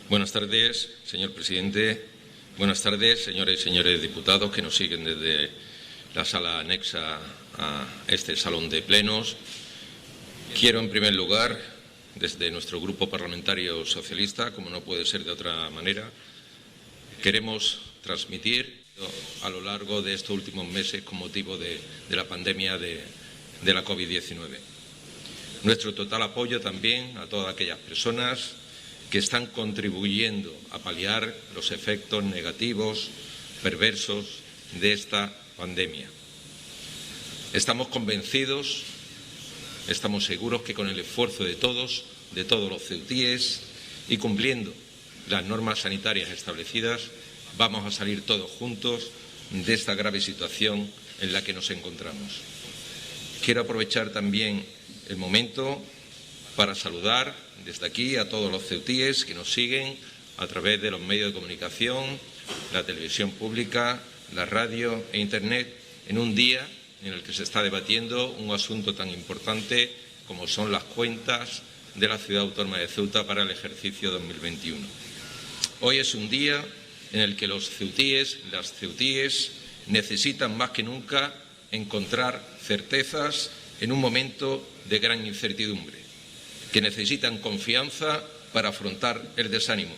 Buenas tardes, señor presidente. Buenas tardes, señores y señores diputados que nos siguen desde la sala anexa a este salón de plenos. Quiero, en primer lugar, desde nuestro grupo parlamentario socialista, como no puede ser de otra manera, queremos transmitir a lo largo de estos últimos meses con motivo de la pandemia de la COVID-19. Nuestro total apoyo también a todas aquellas personas que están contribuyendo a paliar los efectos negativos, perversos de esta pandemia. Estamos convencidos, estamos seguros que con el esfuerzo de todos los ceutíes y cumpliendo las normas sanitarias establecidas, vamos a salir todos juntos de esta grave situación en la que nos encontramos. Quiero aprovechar también el momento para saludar desde aquí a todos los ceutíes que nos siguen a través de los medios de comunicación, la televisión pública, la radio e Internet, en un día en el que se está debatiendo un asunto tan importante como son las cuentas de la Ciudad Autónoma de Ceuta para el ejercicio 2021. Hoy es un día en el que los ceutíes, las ceutíes, necesitan más que nunca encontrar certezas en un momento de gran incertidumbre, que necesitan confianza para afrontar el desánimo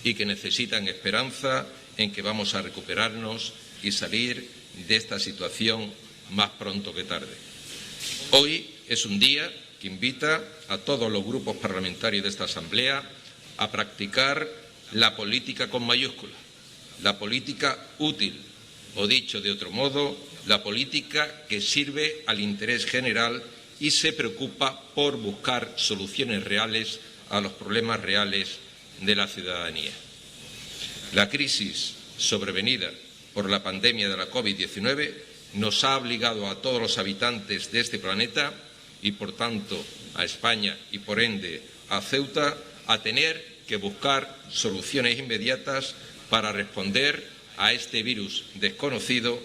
y que necesitan esperanza en que vamos a recuperarnos y salir de esta situación más pronto que tarde. Hoy es un día que invita a todos los grupos parlamentarios de esta Asamblea a practicar la política con mayúscula, la política útil, o dicho de otro modo, la política que sirve al interés general y se preocupa por buscar soluciones reales a los problemas reales de la ciudadanía. La crisis sobrevenida por la pandemia de la COVID-19 nos ha obligado a todos los habitantes de este planeta y, por tanto, a España y, por ende, a Ceuta, a tener que buscar soluciones inmediatas para responder a este virus desconocido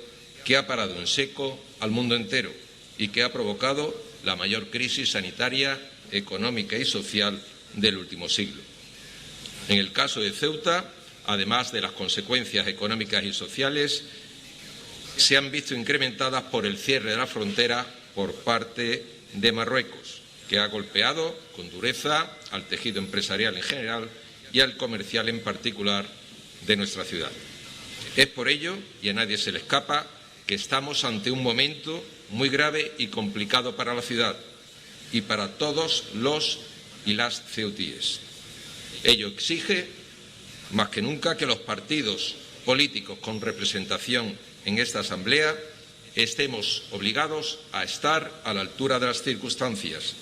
que ha parado en seco al mundo entero y que ha provocado la mayor crisis sanitaria, económica y social del último siglo. En el caso de Ceuta, además de las consecuencias económicas y sociales, se han visto incrementadas por el cierre de la frontera por parte de Marruecos, que ha golpeado con dureza al tejido empresarial en general y al comercial en particular de nuestra ciudad. Es por ello, y a nadie se le escapa, que estamos ante un momento muy grave y complicado para la ciudad y para todos los y las ceutíes. Ello exige, más que nunca, que los partidos políticos con representación en esta Asamblea estemos obligados a estar a la altura de las circunstancias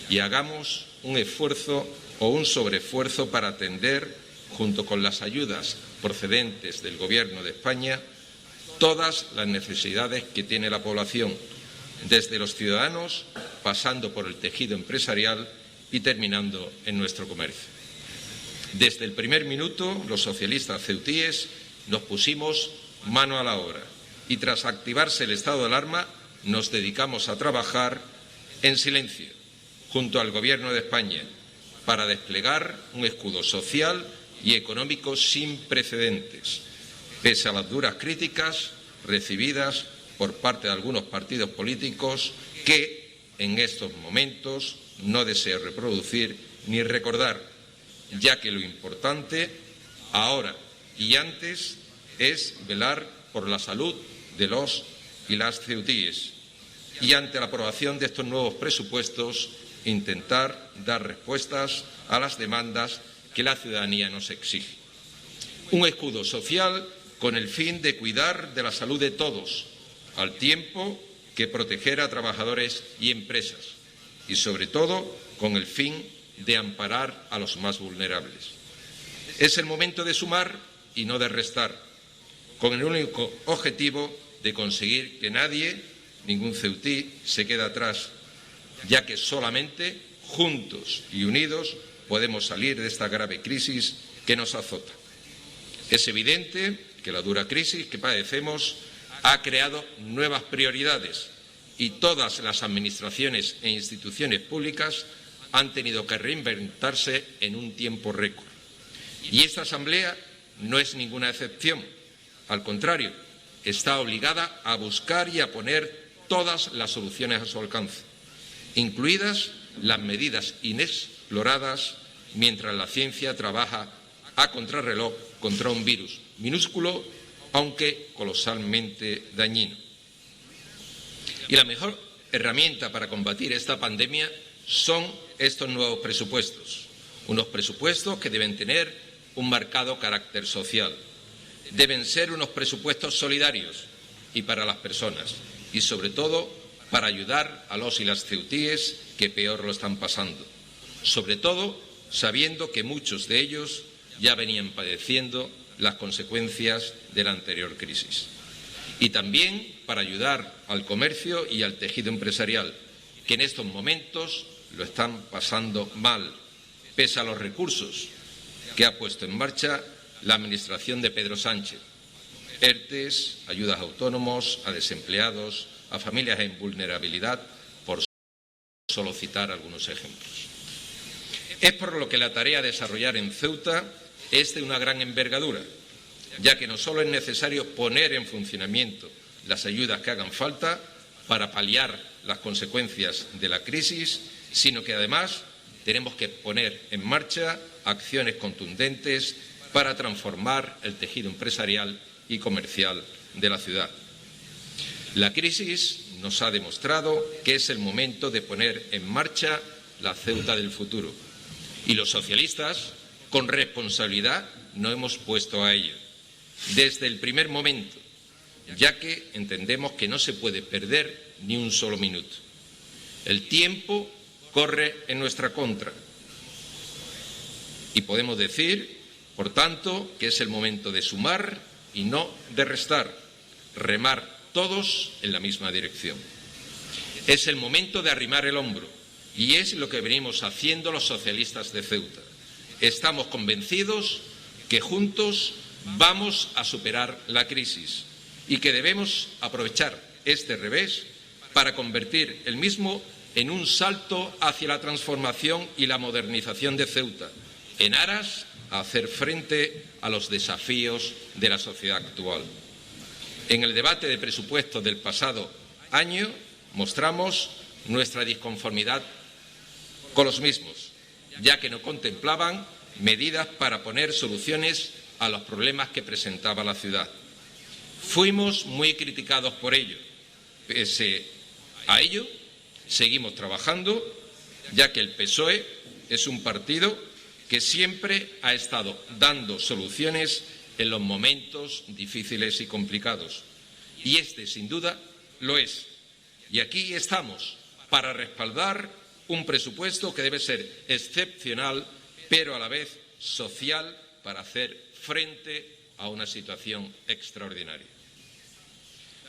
y hagamos un esfuerzo o un sobreesfuerzo para atender, junto con las ayudas procedentes del Gobierno de España, todas las necesidades que tiene la población, desde los ciudadanos, pasando por el tejido empresarial y terminando en nuestro comercio. Desde el primer minuto, los socialistas ceutíes nos pusimos mano a la obra y, tras activarse el estado de alarma, nos dedicamos a trabajar en silencio, junto al Gobierno de España, para desplegar un escudo social y económico sin precedentes, pese a las duras críticas recibidas por parte de algunos partidos políticos que en estos momentos no deseo reproducir ni recordar, ya que lo importante ahora y antes es velar por la salud de los y las ceutíes y, ante la aprobación de estos nuevos presupuestos, intentar dar respuestas a las demandas que la ciudadanía nos exige. Un escudo social con el fin de cuidar de la salud de todos, al tiempo que proteger a trabajadores y empresas, y sobre todo con el fin de amparar a los más vulnerables. Es el momento de sumar y no de restar, con el único objetivo de conseguir que nadie, ningún ceutí, se quede atrás, ya que solamente juntos y unidos podemos salir de esta grave crisis que nos azota. Es evidente que la dura crisis que padecemos ha creado nuevas prioridades y todas las administraciones e instituciones públicas han tenido que reinventarse en un tiempo récord. Y esta Asamblea no es ninguna excepción. Al contrario, está obligada a buscar y a poner todas las soluciones a su alcance, incluidas las medidas inexploradas mientras la ciencia trabaja a contrarreloj contra un virus minúsculo, aunque colosalmente dañino. Y la mejor herramienta para combatir esta pandemia son estos nuevos presupuestos, unos presupuestos que deben tener un marcado carácter social. Deben ser unos presupuestos solidarios y para las personas y, sobre todo, para ayudar a los y las ceutíes que peor lo están pasando, sobre todo sabiendo que muchos de ellos ya venían padeciendo las consecuencias de la anterior crisis. Y también para ayudar al comercio y al tejido empresarial, que en estos momentos lo están pasando mal, pese a los recursos que ha puesto en marcha la Administración de Pedro Sánchez. ERTEs, ayudas a autónomos, a desempleados, a familias en vulnerabilidad, por solo citar algunos ejemplos. Es por lo que la tarea a desarrollar en Ceuta es de una gran envergadura, ya que no solo es necesario poner en funcionamiento las ayudas que hagan falta para paliar las consecuencias de la crisis, sino que además tenemos que poner en marcha acciones contundentes para transformar el tejido empresarial y comercial de la ciudad. La crisis nos ha demostrado que es el momento de poner en marcha la Ceuta del futuro. Y los socialistas, con responsabilidad, nos hemos puesto a ello desde el primer momento, ya que entendemos que no se puede perder ni un solo minuto. El tiempo corre en nuestra contra y podemos decir, por tanto, que es el momento de sumar y no de restar, remar todos en la misma dirección. Es el momento de arrimar el hombro y es lo que venimos haciendo los socialistas de Ceuta. Estamos convencidos que juntos vamos a superar la crisis y que debemos aprovechar este revés para convertir el mismo en un salto hacia la transformación y la modernización de Ceuta, en aras a hacer frente a los desafíos de la sociedad actual. En el debate de presupuestos del pasado año mostramos nuestra disconformidad con los mismos, ya que no contemplaban medidas para poner soluciones a los problemas que presentaba la ciudad. Fuimos muy criticados por ello. Pese a ello, seguimos trabajando, ya que el PSOE es un partido que siempre ha estado dando soluciones en los momentos difíciles y complicados. Y este, sin duda, lo es. Y aquí estamos para respaldar un presupuesto que debe ser excepcional, pero a la vez social, para hacer frente a una situación extraordinaria.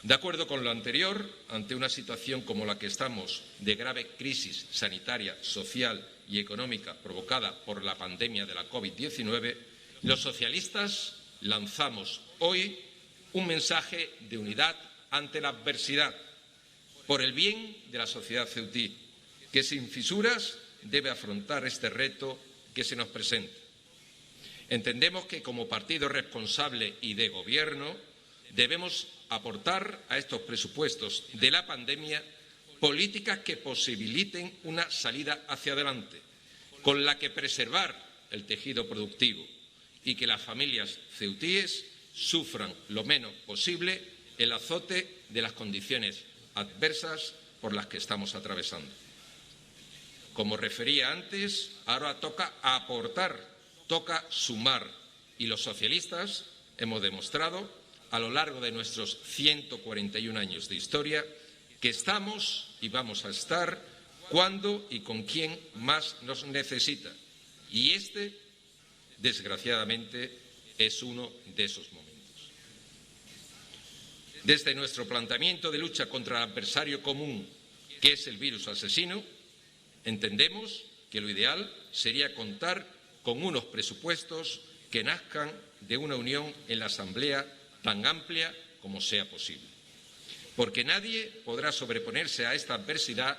De acuerdo con lo anterior, ante una situación como la que estamos, de grave crisis sanitaria, social y económica provocada por la pandemia de la COVID-19, los socialistas lanzamos hoy un mensaje de unidad ante la adversidad, por el bien de la sociedad ceutí, que sin fisuras debe afrontar este reto que se nos presenta. Entendemos que como partido responsable y de gobierno debemos aportar a estos presupuestos de la pandemia políticas que posibiliten una salida hacia adelante, con la que preservar el tejido productivo y que las familias ceutíes sufran lo menos posible el azote de las condiciones adversas por las que estamos atravesando. Como refería antes, ahora toca aportar, toca sumar, y los socialistas hemos demostrado a lo largo de nuestros 141 años de historia que estamos y vamos a estar cuando y con quien más nos necesita. Y este, desgraciadamente, es uno de esos momentos. Desde nuestro planteamiento de lucha contra el adversario común, que es el virus asesino, entendemos que lo ideal sería contar con unos presupuestos que nazcan de una unión en la Asamblea tan amplia como sea posible. Porque nadie podrá sobreponerse a esta adversidad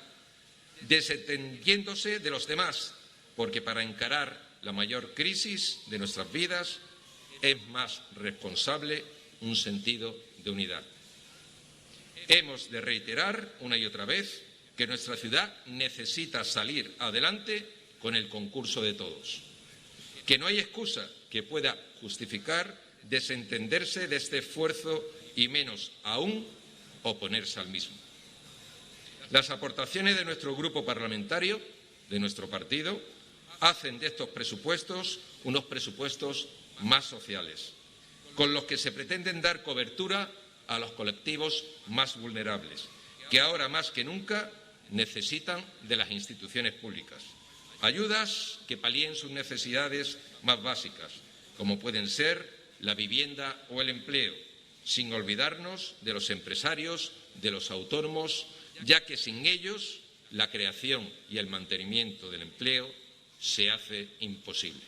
desentendiéndose de los demás, porque para encarar la mayor crisis de nuestras vidas, es más responsable un sentido de unidad. Hemos de reiterar una y otra vez que nuestra ciudad necesita salir adelante con el concurso de todos, que no hay excusa que pueda justificar desentenderse de este esfuerzo y menos aún oponerse al mismo. Las aportaciones de nuestro grupo parlamentario, de nuestro partido, hacen de estos presupuestos unos presupuestos más sociales, con los que se pretenden dar cobertura a los colectivos más vulnerables, que ahora más que nunca necesitan de las instituciones públicas. Ayudas que palíen sus necesidades más básicas, como pueden ser la vivienda o el empleo, sin olvidarnos de los empresarios, de los autónomos, ya que sin ellos la creación y el mantenimiento del empleo se hace imposible.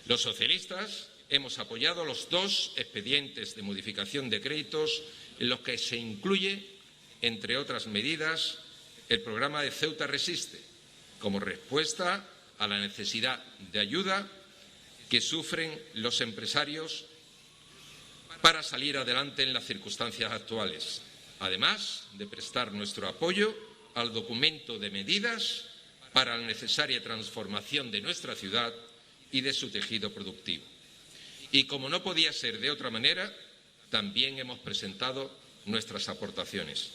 Los socialistas hemos apoyado los 2 expedientes de modificación de créditos en los que se incluye, entre otras medidas, el programa de Ceuta Resiste, como respuesta a la necesidad de ayuda que sufren los empresarios para salir adelante en las circunstancias actuales, además de prestar nuestro apoyo al documento de medidas para la necesaria transformación de nuestra ciudad y de su tejido productivo. Y como no podía ser de otra manera, también hemos presentado nuestras aportaciones.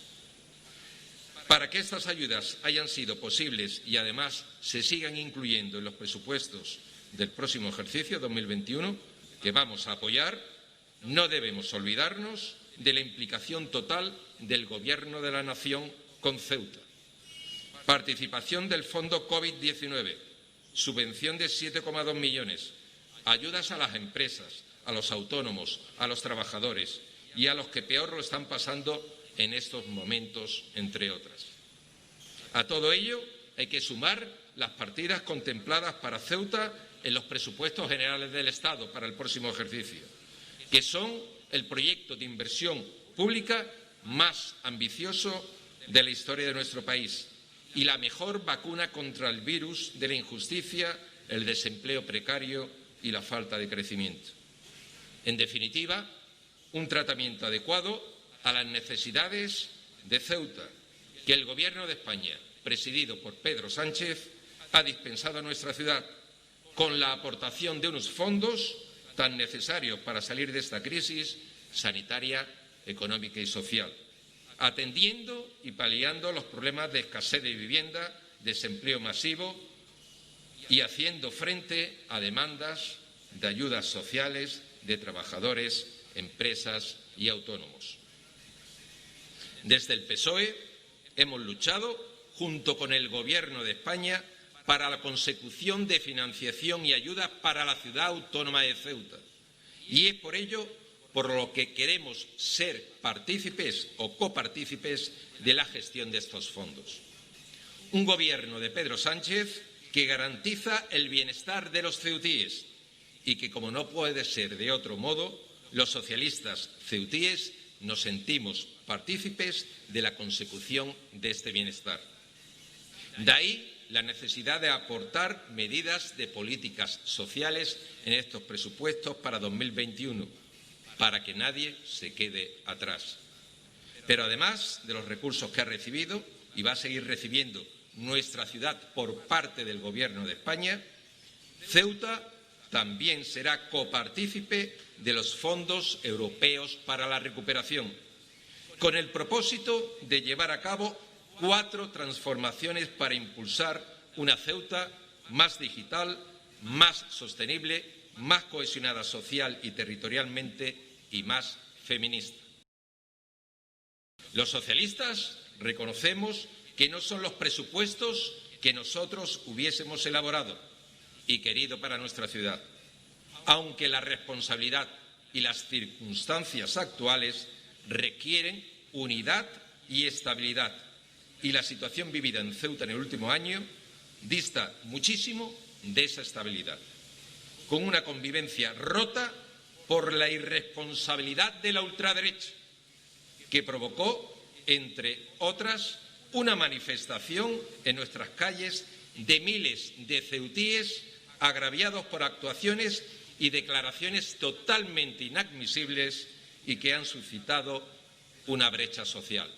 Para que estas ayudas hayan sido posibles y además se sigan incluyendo en los presupuestos del próximo ejercicio 2021, que vamos a apoyar, no debemos olvidarnos de la implicación total del Gobierno de la Nación con Ceuta. Participación del Fondo COVID-19, subvención de 7,2 millones, ayudas a las empresas, a los autónomos, a los trabajadores y a los que peor lo están pasando en estos momentos, entre otras. A todo ello hay que sumar las partidas contempladas para Ceuta en los presupuestos generales del Estado para el próximo ejercicio, que son el proyecto de inversión pública más ambicioso de la historia de nuestro país y la mejor vacuna contra el virus de la injusticia, el desempleo precario y la falta de crecimiento. En definitiva, un tratamiento adecuado a las necesidades de Ceuta que el Gobierno de España, presidido por Pedro Sánchez, ha dispensado a nuestra ciudad con la aportación de unos fondos tan necesarios para salir de esta crisis sanitaria, económica y social, atendiendo y paliando los problemas de escasez de vivienda, desempleo masivo y haciendo frente a demandas de ayudas sociales de trabajadores, empresas y autónomos. Desde el PSOE hemos luchado junto con el Gobierno de España para la consecución de financiación y ayudas para la ciudad autónoma de Ceuta. Y es por ello por lo que queremos ser partícipes o copartícipes de la gestión de estos fondos. Un Gobierno de Pedro Sánchez que garantiza el bienestar de los ceutíes y que, como no puede ser de otro modo, los socialistas ceutíes nos sentimos partícipes de la consecución de este bienestar. De ahí la necesidad de aportar medidas de políticas sociales en estos presupuestos para 2021, para que nadie se quede atrás. Pero además de los recursos que ha recibido y va a seguir recibiendo nuestra ciudad por parte del Gobierno de España, Ceuta también será copartícipe de los fondos europeos para la recuperación, con el propósito de llevar a cabo 4 transformaciones para impulsar una Ceuta más digital, más sostenible, más cohesionada social y territorialmente y más feminista. Los socialistas reconocemos que no son los presupuestos que nosotros hubiésemos elaborado y querido para nuestra ciudad, aunque la responsabilidad y las circunstancias actuales requieren unidad y estabilidad, y la situación vivida en Ceuta en el último año dista muchísimo de esa estabilidad, con una convivencia rota por la irresponsabilidad de la ultraderecha, que provocó, entre otras, una manifestación en nuestras calles de miles de ceutíes agraviados por actuaciones y declaraciones totalmente inadmisibles y que han suscitado una brecha social.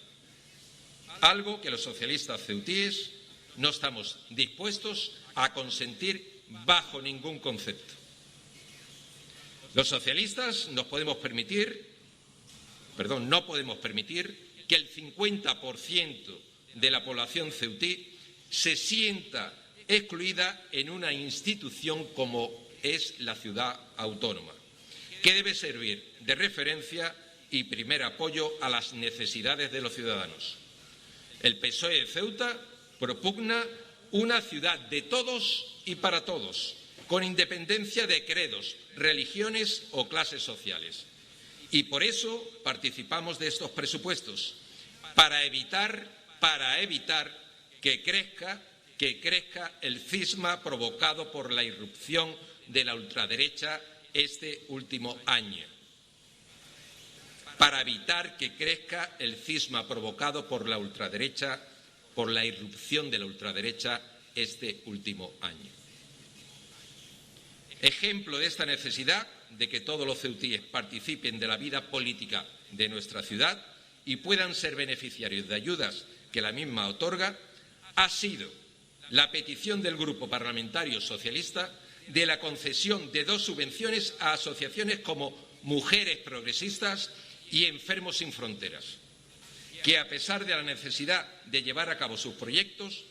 Algo que los socialistas ceutíes no estamos dispuestos a consentir bajo ningún concepto. Los socialistas no podemos permitir que el 50% de la población ceutí se sienta excluida en una institución como es la ciudad autónoma, que debe servir de referencia y primer apoyo a las necesidades de los ciudadanos. El PSOE de Ceuta propugna una ciudad de todos y para todos, con independencia de credos, religiones o clases sociales. Y por eso participamos de estos presupuestos, para evitar que crezca el cisma provocado por la irrupción de la ultraderecha este último año. Para evitar que crezca el cisma provocado por la ultraderecha, por la irrupción de la ultraderecha este último año. Ejemplo de esta necesidad de que todos los ceutíes participen de la vida política de nuestra ciudad y puedan ser beneficiarios de ayudas que la misma otorga, ha sido la petición del Grupo Parlamentario Socialista de la concesión de 2 subvenciones a asociaciones como Mujeres Progresistas y Enfermos Sin Fronteras, que a pesar de la necesidad de llevar a cabo sus proyectos,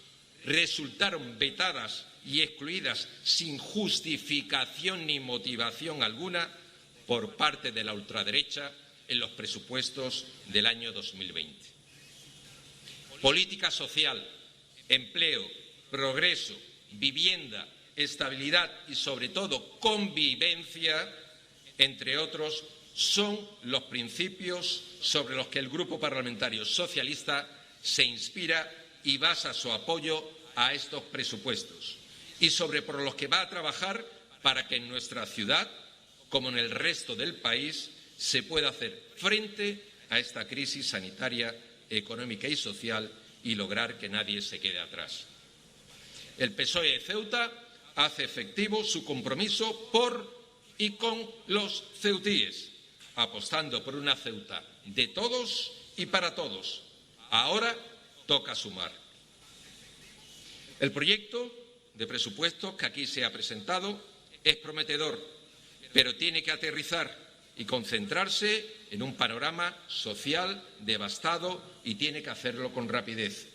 resultaron vetadas y excluidas sin justificación ni motivación alguna por parte de la ultraderecha en los presupuestos del año 2020. Política social, empleo, progreso, vivienda, estabilidad y, sobre todo, convivencia, entre otros, son los principios sobre los que el Grupo Parlamentario Socialista se inspira y basa su apoyo a estos presupuestos y por los que va a trabajar para que en nuestra ciudad, como en el resto del país, se pueda hacer frente a esta crisis sanitaria, económica y social y lograr que nadie se quede atrás. El PSOE de Ceuta hace efectivo su compromiso por y con los ceutíes, apostando por una Ceuta de todos y para todos. Ahora toca sumar. El proyecto de presupuestos que aquí se ha presentado es prometedor, pero tiene que aterrizar y concentrarse en un panorama social devastado y tiene que hacerlo con rapidez.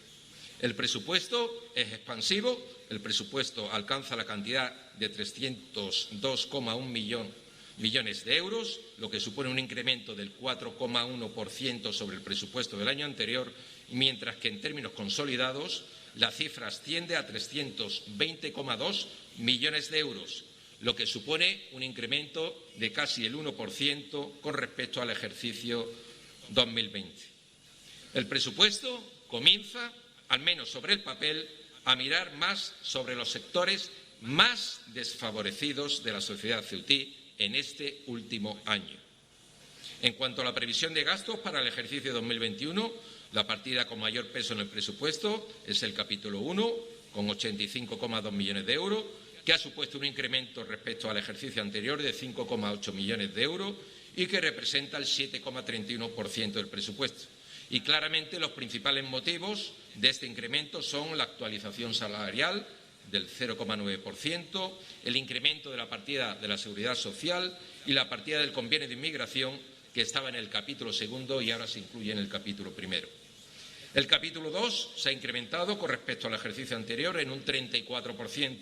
El presupuesto es expansivo, el presupuesto alcanza la cantidad de 302,1 millones de euros, lo que supone un incremento del 4,1% sobre el presupuesto del año anterior, mientras que en términos consolidados la cifra asciende a 320,2 millones de euros, lo que supone un incremento de casi el 1% con respecto al ejercicio 2020. El presupuesto comienza, al menos sobre el papel, a mirar más sobre los sectores más desfavorecidos de la sociedad ceutí en este último año. En cuanto a la previsión de gastos para el ejercicio 2021, la partida con mayor peso en el presupuesto es el capítulo 1, con 85,2 millones de euros, que ha supuesto un incremento respecto al ejercicio anterior de 5,8 millones de euros y que representa el 7,31% del presupuesto. Y claramente los principales motivos de este incremento son la actualización salarial del 0,9%, el incremento de la partida de la Seguridad Social y la partida del convenio de inmigración, que estaba en el capítulo 2 y ahora se incluye en el capítulo 1. El capítulo 2 se ha incrementado con respecto al ejercicio anterior en un 34%,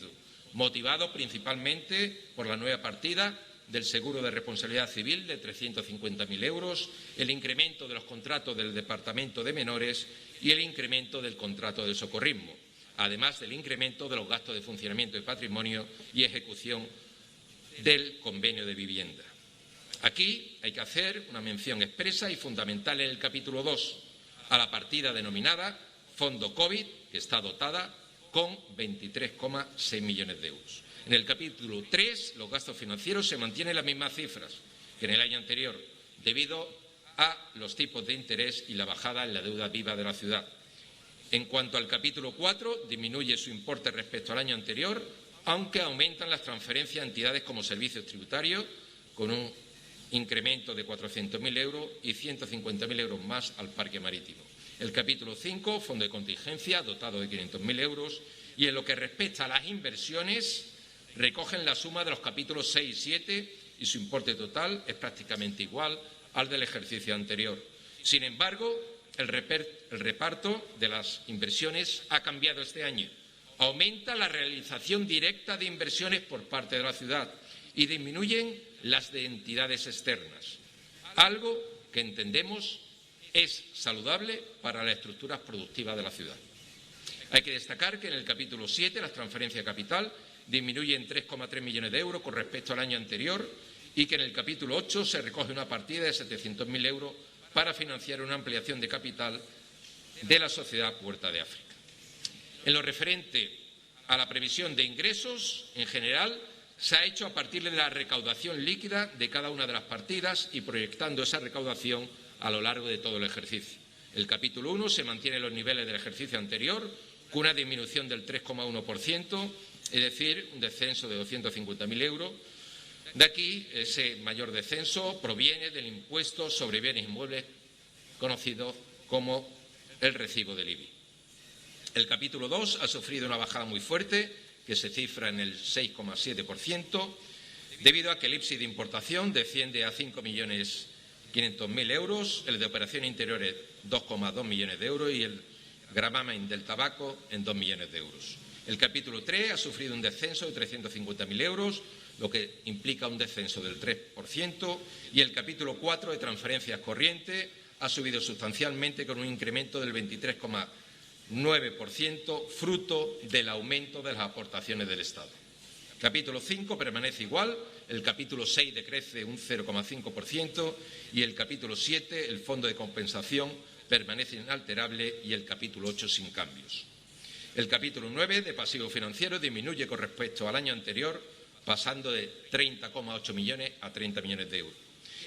motivado principalmente por la nueva partida del seguro de responsabilidad civil de 350.000 euros, el incremento de los contratos del Departamento de Menores y el incremento del contrato de socorrismo, además del incremento de los gastos de funcionamiento de patrimonio y ejecución del convenio de vivienda. Aquí hay que hacer una mención expresa y fundamental en el capítulo 2 a la partida denominada Fondo COVID, que está dotada con 23,6 millones de euros. En el capítulo 3, los gastos financieros se mantienen las mismas cifras que en el año anterior, debido a los tipos de interés y la bajada en la deuda viva de la ciudad. En cuanto al capítulo 4, disminuye su importe respecto al año anterior aunque aumentan las transferencias a entidades como servicios tributarios, con un incremento de 400.000 euros y 150.000 euros más al parque marítimo. El capítulo 5, fondo de contingencia, dotado de 500.000 euros, y en lo que respecta a las inversiones, recogen la suma de los capítulos 6 y 7 y su importe total es prácticamente igual al del ejercicio anterior. Sin embargo, el reparto de las inversiones ha cambiado este año. Aumenta la realización directa de inversiones por parte de la ciudad y disminuyen las de entidades externas, algo que entendemos es saludable para las estructuras productivas de la ciudad. Hay que destacar que en el capítulo 7 las transferencias de capital disminuyen 3,3 millones de euros con respecto al año anterior y que en el capítulo 8 se recoge una partida de 700.000 euros para financiar una ampliación de capital de la sociedad Puerta de África. En lo referente a la previsión de ingresos, en general, se ha hecho a partir de la recaudación líquida de cada una de las partidas y proyectando esa recaudación a lo largo de todo el ejercicio. El capítulo 1 se mantiene en los niveles del ejercicio anterior, con una disminución del 3,1%, es decir, un descenso de 250.000 euros. De aquí, ese mayor descenso proviene del impuesto sobre bienes inmuebles, conocido como el recibo del IBI. El capítulo 2 ha sufrido una bajada muy fuerte, que se cifra en el 6,7%, debido a que el IPSI de importación desciende a 5.500.000 euros, el de operación interiores 2,2 millones de euros y el gravamen del tabaco en 2 millones de euros. El capítulo 3 ha sufrido un descenso de 350.000 euros, lo que implica un descenso del 3%, y el capítulo 4 de transferencias corrientes ha subido sustancialmente con un incremento del 23,9%, fruto del aumento de las aportaciones del Estado. El capítulo 5 permanece igual, el capítulo 6 decrece un 0,5% y el capítulo 7, el fondo de compensación, permanece inalterable y el capítulo 8 sin cambios. El capítulo 9 de pasivo financiero disminuye con respecto al año anterior, pasando de 30,8 millones a 30 millones de euros.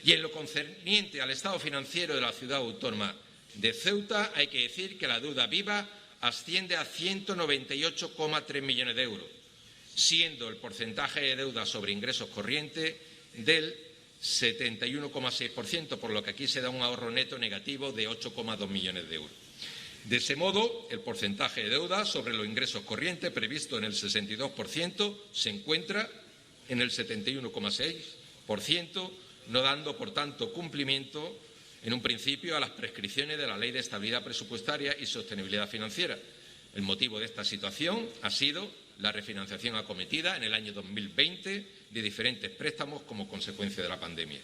Y en lo concerniente al estado financiero de la ciudad autónoma de Ceuta, hay que decir que la deuda viva asciende a 198,3 millones de euros, siendo el porcentaje de deuda sobre ingresos corrientes del 71,6%, por lo que aquí se da un ahorro neto negativo de 8,2 millones de euros. De ese modo, el porcentaje de deuda sobre los ingresos corrientes previsto en el 62% se encuentra en el 71,6%, no dando, por tanto, cumplimiento en un principio a las prescripciones de la Ley de Estabilidad Presupuestaria y Sostenibilidad Financiera. El motivo de esta situación ha sido la refinanciación acometida en el año 2020 de diferentes préstamos como consecuencia de la pandemia.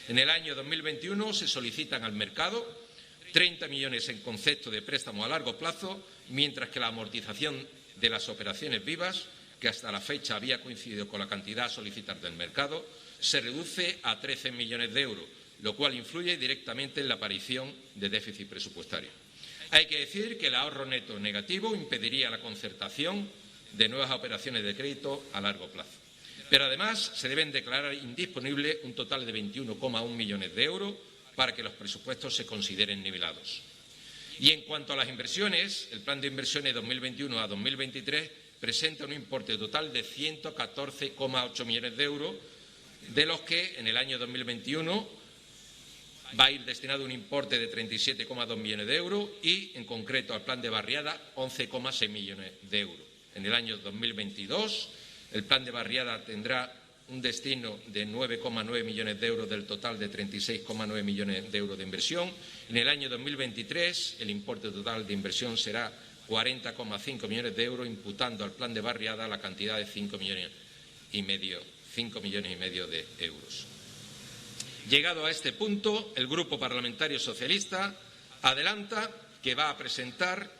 En el año 2021 se solicitan al mercado 30 millones en concepto de préstamo a largo plazo, mientras que la amortización de las operaciones vivas, que hasta la fecha había coincidido con la cantidad a solicitar del mercado, se reduce a 13 millones de euros, lo cual influye directamente en la aparición de déficit presupuestario. Hay que decir que el ahorro neto negativo impediría la concertación de nuevas operaciones de crédito a largo plazo. Pero además se deben declarar indisponible un total de 21,1 millones de euros para que los presupuestos se consideren nivelados. Y en cuanto a las inversiones, el plan de inversiones 2021 a 2023 presenta un importe total de 114,8 millones de euros, de los que en el año 2021 va a ir destinado un importe de 37,2 millones de euros y, en concreto, al plan de barriada 11,6 millones de euros. En el año 2022, el plan de barriada tendrá un destino de 9,9 millones de euros del total de 36,9 millones de euros de inversión. En el año 2023, el importe total de inversión será 40,5 millones de euros, imputando al plan de barriada la cantidad de 5,5 millones de euros. Llegado a este punto, el Grupo Parlamentario Socialista adelanta que va a presentar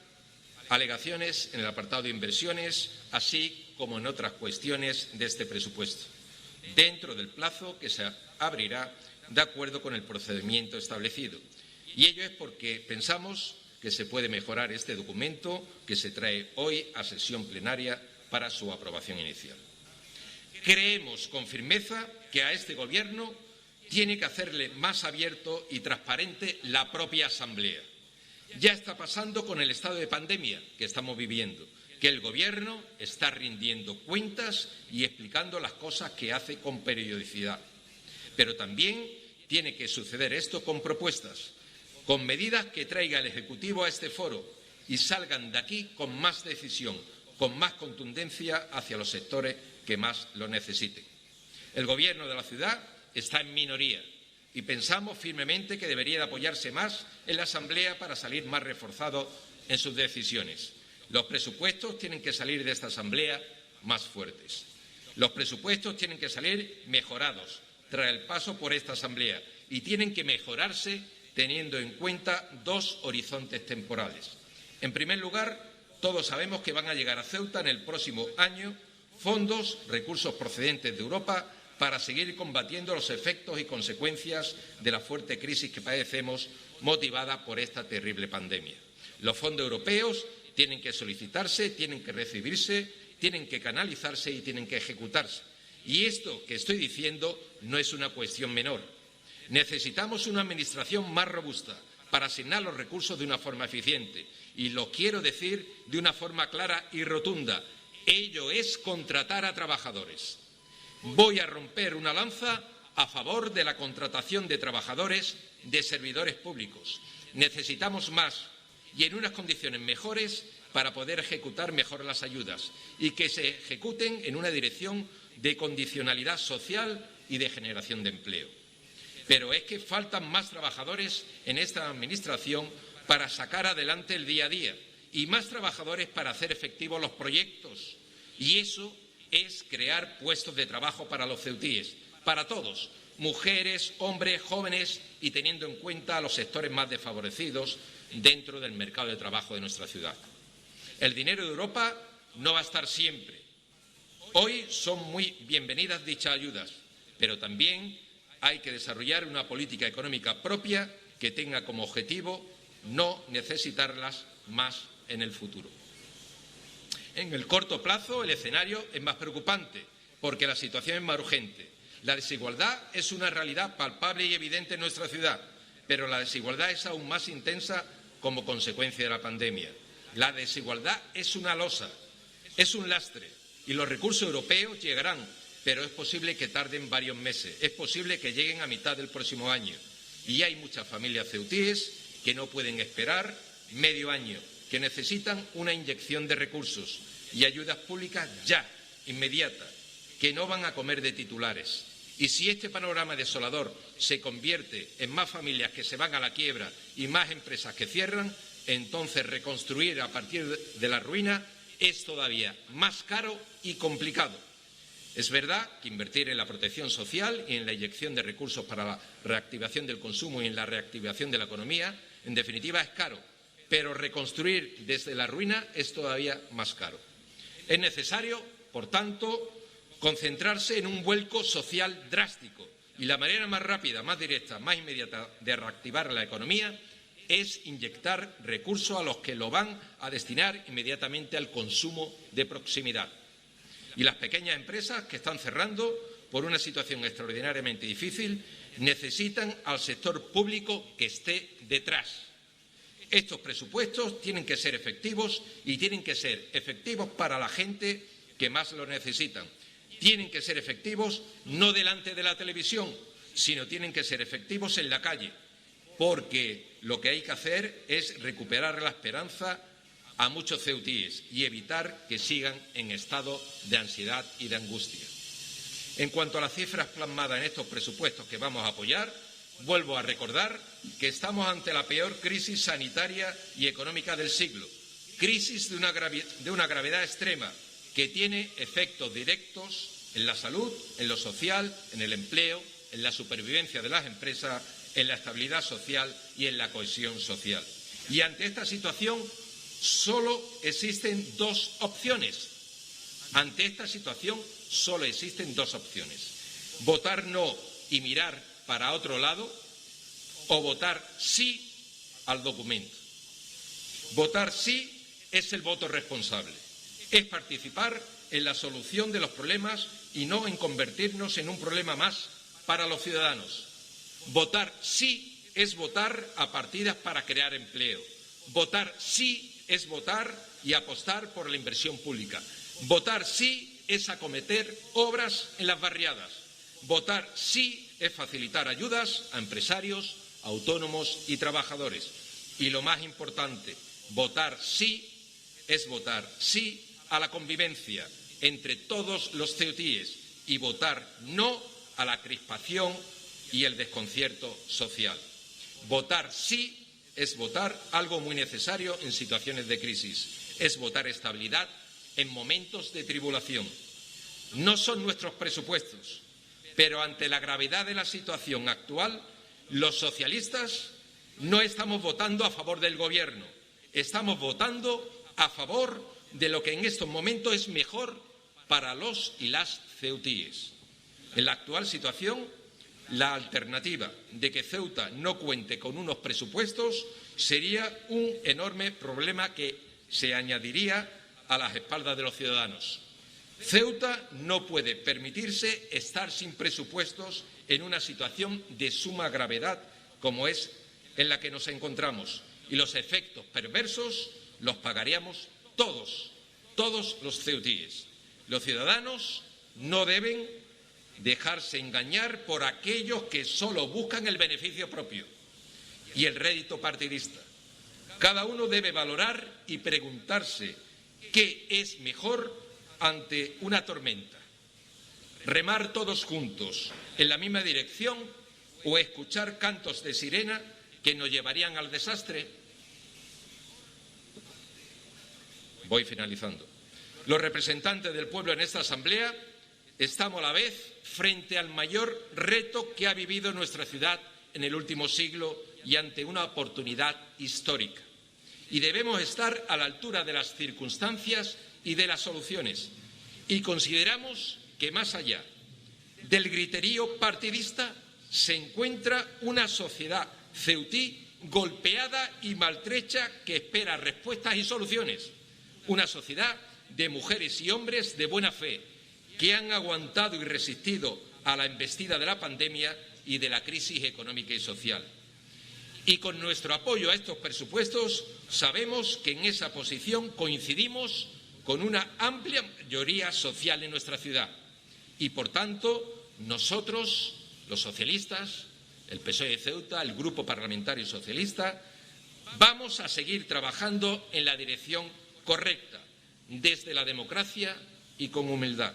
alegaciones en el apartado de inversiones, así como en otras cuestiones de este presupuesto, dentro del plazo que se abrirá de acuerdo con el procedimiento establecido. Y ello es porque pensamos que se puede mejorar este documento que se trae hoy a sesión plenaria para su aprobación inicial. Creemos con firmeza que a este Gobierno tiene que hacerle más abierto y transparente la propia Asamblea. Ya está pasando con el estado de pandemia que estamos viviendo. que el Gobierno está rindiendo cuentas y explicando las cosas que hace con periodicidad. Pero también tiene que suceder esto con propuestas, con medidas que traiga el Ejecutivo a este foro y salgan de aquí con más decisión, con más contundencia hacia los sectores que más lo necesiten. El Gobierno de la ciudad está en minoría y pensamos firmemente que debería de apoyarse más en la Asamblea para salir más reforzado en sus decisiones. Los presupuestos tienen que salir de esta Asamblea más fuertes. Los presupuestos tienen que salir mejorados tras el paso por esta Asamblea y tienen que mejorarse teniendo en cuenta dos horizontes temporales. En primer lugar, todos sabemos que van a llegar a Ceuta en el próximo año fondos, recursos procedentes de Europa para seguir combatiendo los efectos y consecuencias de la fuerte crisis que padecemos motivada por esta terrible pandemia. Los fondos europeos tienen que solicitarse, tienen que recibirse, tienen que canalizarse y tienen que ejecutarse. Y esto que estoy diciendo no es una cuestión menor. Necesitamos una administración más robusta para asignar los recursos de una forma eficiente. Y lo quiero decir de una forma clara y rotunda. Ello es contratar a trabajadores. Voy a romper una lanza a favor de la contratación de trabajadores de servidores públicos. Necesitamos más y en unas condiciones mejores para poder ejecutar mejor las ayudas y que se ejecuten en una dirección de condicionalidad social y de generación de empleo. Pero es que faltan más trabajadores en esta Administración para sacar adelante el día a día y más trabajadores para hacer efectivos los proyectos. Y eso es crear puestos de trabajo para los ceutíes, para todos, mujeres, hombres, jóvenes y teniendo en cuenta a los sectores más desfavorecidos dentro del mercado de trabajo de nuestra ciudad. El dinero de Europa no va a estar siempre. Hoy son muy bienvenidas dichas ayudas, pero también hay que desarrollar una política económica propia que tenga como objetivo no necesitarlas más en el futuro. En el corto plazo el escenario es más preocupante porque la situación es más urgente. La desigualdad es una realidad palpable y evidente en nuestra ciudad, pero la desigualdad es aún más intensa como consecuencia de la pandemia. La desigualdad es una losa, es un lastre y los recursos europeos llegarán, pero es posible que tarden varios meses, es posible que lleguen a mitad del próximo año. Y hay muchas familias ceutíes que no pueden esperar medio año, que necesitan una inyección de recursos y ayudas públicas ya, inmediatas, que no van a comer de titulares. Y si este panorama desolador se convierte en más familias que se van a la quiebra y más empresas que cierran, entonces reconstruir a partir de la ruina es todavía más caro y complicado. Es verdad que invertir en la protección social y en la inyección de recursos para la reactivación del consumo y en la reactivación de la economía, en definitiva, es caro, pero reconstruir desde la ruina es todavía más caro. Es necesario, por tanto, concentrarse en un vuelco social drástico y la manera más rápida, más directa, más inmediata de reactivar la economía es inyectar recursos a los que lo van a destinar inmediatamente al consumo de proximidad. Y las pequeñas empresas que están cerrando por una situación extraordinariamente difícil necesitan al sector público que esté detrás. Estos presupuestos tienen que ser efectivos y tienen que ser efectivos para la gente que más lo necesitan. Tienen que ser efectivos no delante de la televisión, sino tienen que ser efectivos en la calle, porque lo que hay que hacer es recuperar la esperanza a muchos ceutíes y evitar que sigan en estado de ansiedad y de angustia. En cuanto a las cifras plasmadas en estos presupuestos que vamos a apoyar, vuelvo a recordar que estamos ante la peor crisis sanitaria y económica del siglo, crisis de una gravedad extrema que tiene efectos directos en la salud, en lo social, en el empleo, en la supervivencia de las empresas, en la estabilidad social y en la cohesión social. Y ante esta situación solo existen dos opciones. Ante esta situación solo existen dos opciones. Votar no y mirar para otro lado o votar sí al documento. Votar sí es el voto responsable. Es participar en la solución de los problemas y no en convertirnos en un problema más para los ciudadanos. Votar sí es votar a partidas para crear empleo. Votar sí es votar y apostar por la inversión pública. Votar sí es acometer obras en las barriadas. Votar sí es facilitar ayudas a empresarios, autónomos y trabajadores. Y lo más importante, votar sí es votar sí a la convivencia entre todos los ceutíes y votar no a la crispación y el desconcierto social. Votar sí es votar algo muy necesario en situaciones de crisis, es votar estabilidad en momentos de tribulación. No son nuestros presupuestos, pero ante la gravedad de la situación actual, los socialistas no estamos votando a favor del Gobierno, estamos votando a favor de lo que en estos momentos es mejor para los y las ceutíes. En la actual situación, la alternativa de que Ceuta no cuente con unos presupuestos sería un enorme problema que se añadiría a las espaldas de los ciudadanos. Ceuta no puede permitirse estar sin presupuestos en una situación de suma gravedad como es en la que nos encontramos, y los efectos perversos los pagaríamos todos los ceutíes. Los ciudadanos no deben dejarse engañar por aquellos que solo buscan el beneficio propio y el rédito partidista. Cada uno debe valorar y preguntarse qué es mejor ante una tormenta: remar todos juntos en la misma dirección o escuchar cantos de sirena que nos llevarían al desastre. Voy finalizando. Los representantes del pueblo en esta Asamblea estamos a la vez frente al mayor reto que ha vivido nuestra ciudad en el último siglo y ante una oportunidad histórica. Y debemos estar a la altura de las circunstancias y de las soluciones. Y consideramos que más allá del griterío partidista se encuentra una sociedad ceutí golpeada y maltrecha que espera respuestas y soluciones. Una sociedad de mujeres y hombres de buena fe que han aguantado y resistido a la embestida de la pandemia y de la crisis económica y social. Y con nuestro apoyo a estos presupuestos sabemos que en esa posición coincidimos con una amplia mayoría social en nuestra ciudad. Y, por tanto, nosotros, los socialistas, el PSOE de Ceuta, el Grupo Parlamentario Socialista, vamos a seguir trabajando en la dirección correcta, desde la democracia y con humildad.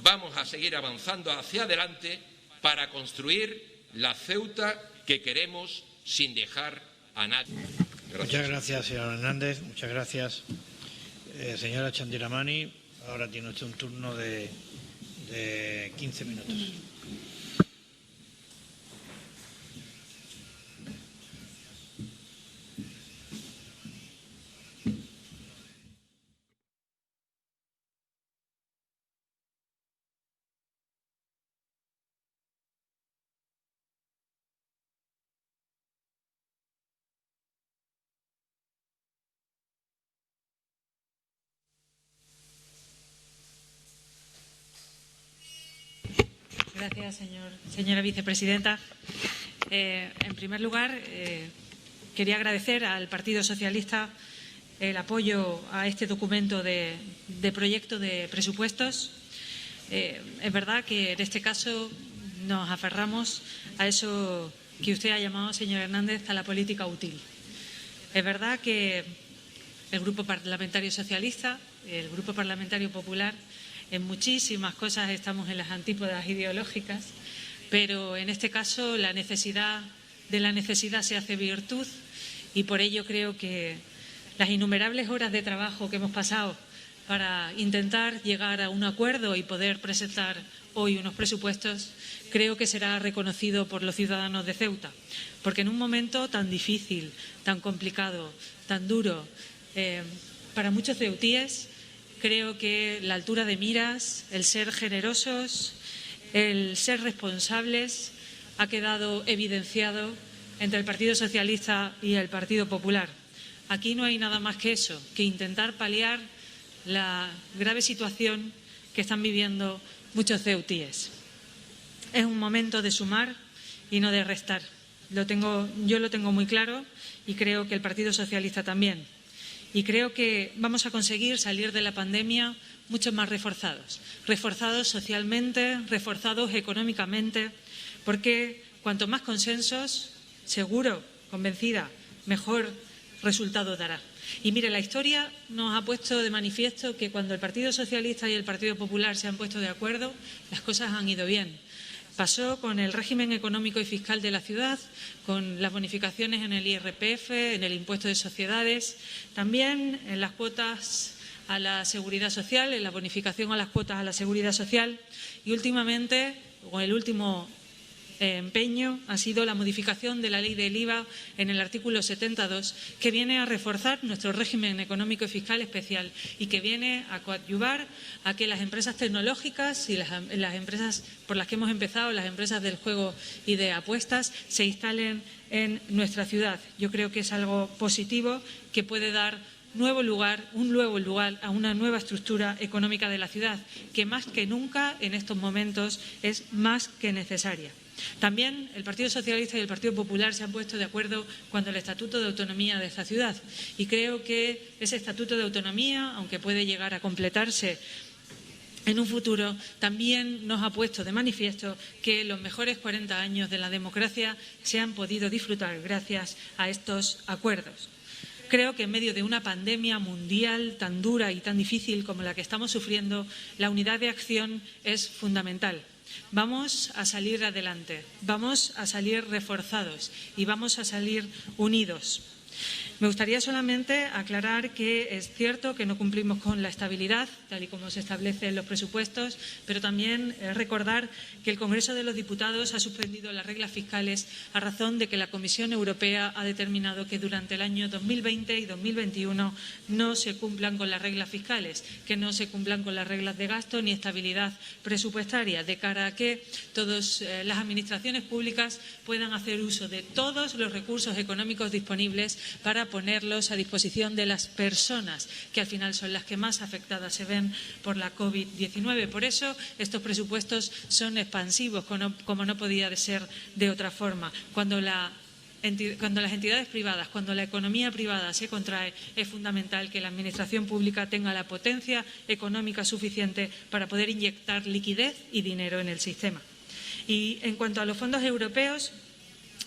Vamos a seguir avanzando hacia adelante para construir la Ceuta que queremos sin dejar a nadie. Gracias. Muchas gracias, señor Hernández. Muchas gracias, señora Chandiramani. Ahora tiene usted un turno de 15 minutos. Gracias, señora vicepresidenta. En primer lugar, quería agradecer al Partido Socialista el apoyo a este documento de proyecto de presupuestos. Es verdad que en este caso nos aferramos a eso que usted ha llamado, señor Hernández, a la política útil. Es verdad que el Grupo Parlamentario Socialista, el Grupo Parlamentario Popular, en muchísimas cosas estamos en las antípodas ideológicas, pero en este caso de la necesidad se hace virtud, y por ello creo que las innumerables horas de trabajo que hemos pasado para intentar llegar a un acuerdo y poder presentar hoy unos presupuestos, creo que será reconocido por los ciudadanos de Ceuta, porque en un momento tan difícil, tan complicado, tan duro para muchos ceutíes, creo que la altura de miras, el ser generosos, el ser responsables ha quedado evidenciado entre el Partido Socialista y el Partido Popular. Aquí no hay nada más que eso, que intentar paliar la grave situación que están viviendo muchos ceutíes. Es un momento de sumar y no de restar. Yo lo tengo muy claro y creo que el Partido Socialista también. y creo que vamos a conseguir salir de la pandemia mucho más reforzados. Reforzados socialmente, reforzados económicamente, porque cuanto más consensos, seguro, convencida, mejor resultado dará. Y mire, la historia nos ha puesto de manifiesto que cuando el Partido Socialista y el Partido Popular se han puesto de acuerdo, las cosas han ido bien. Pasó con el régimen económico y fiscal de la ciudad, con las bonificaciones en el IRPF, en el impuesto de sociedades, también en las cuotas a la seguridad social, en la bonificación a las cuotas a la seguridad social y últimamente, con el último empeño, ha sido la modificación de la ley del IVA en el artículo 72, que viene a reforzar nuestro régimen económico y fiscal especial y que viene a coadyuvar a que las empresas tecnológicas y las empresas por las que hemos empezado, las empresas del juego y de apuestas, se instalen en nuestra ciudad. Yo creo que es algo positivo que puede dar un nuevo lugar a una nueva estructura económica de la ciudad, que más que nunca en estos momentos es más que necesaria. También el Partido Socialista y el Partido Popular se han puesto de acuerdo cuando el Estatuto de Autonomía de esta ciudad y creo que ese Estatuto de Autonomía, aunque puede llegar a completarse en un futuro, también nos ha puesto de manifiesto que los mejores 40 años de la democracia se han podido disfrutar gracias a estos acuerdos. Creo que en medio de una pandemia mundial tan dura y tan difícil como la que estamos sufriendo, la unidad de acción es fundamental. Vamos a salir adelante, vamos a salir reforzados y vamos a salir unidos. Me gustaría solamente aclarar que es cierto que no cumplimos con la estabilidad, tal y como se establece en los presupuestos, pero también recordar que el Congreso de los Diputados ha suspendido las reglas fiscales a razón de que la Comisión Europea ha determinado que durante el año 2020 y 2021 no se cumplan con las reglas fiscales, que no se cumplan con las reglas de gasto ni estabilidad presupuestaria, de cara a que todas las administraciones públicas puedan hacer uso de todos los recursos económicos disponibles para ponerlos a disposición de las personas, que al final son las que más afectadas se ven por la COVID-19. Por eso estos presupuestos son expansivos, como no podía ser de otra forma. Cuando las entidades privadas, cuando la economía privada se contrae, es fundamental que la Administración pública tenga la potencia económica suficiente para poder inyectar liquidez y dinero en el sistema. Y en cuanto a los fondos europeos,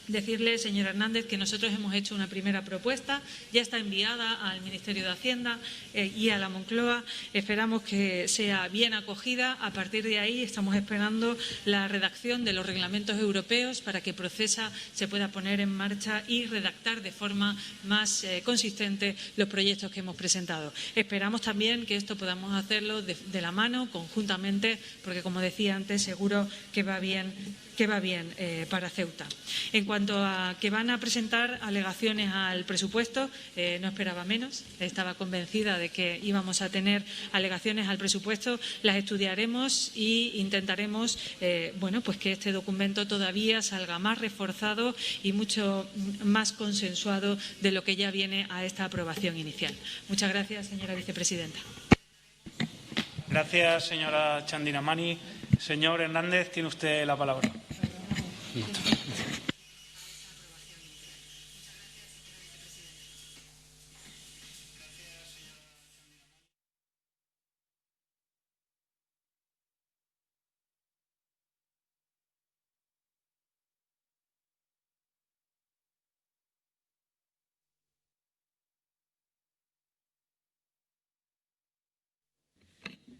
decirle, señor Hernández, que nosotros hemos hecho una primera propuesta, ya está enviada al Ministerio de Hacienda y a la Moncloa. Esperamos que sea bien acogida. A partir de ahí estamos esperando la redacción de los reglamentos europeos para que Procesa se pueda poner en marcha y redactar de forma más consistente los proyectos que hemos presentado. Esperamos también que esto podamos hacerlo de la mano, conjuntamente, porque, como decía antes, seguro que va bien para Ceuta. En cuanto a que van a presentar alegaciones al presupuesto, no esperaba menos. Estaba convencida de que íbamos a tener alegaciones al presupuesto. Las estudiaremos e intentaremos pues que este documento todavía salga más reforzado y mucho más consensuado de lo que ya viene a esta aprobación inicial. Muchas gracias, señora vicepresidenta. Gracias, señora Chandiramani. Señor Hernández, tiene usted la palabra.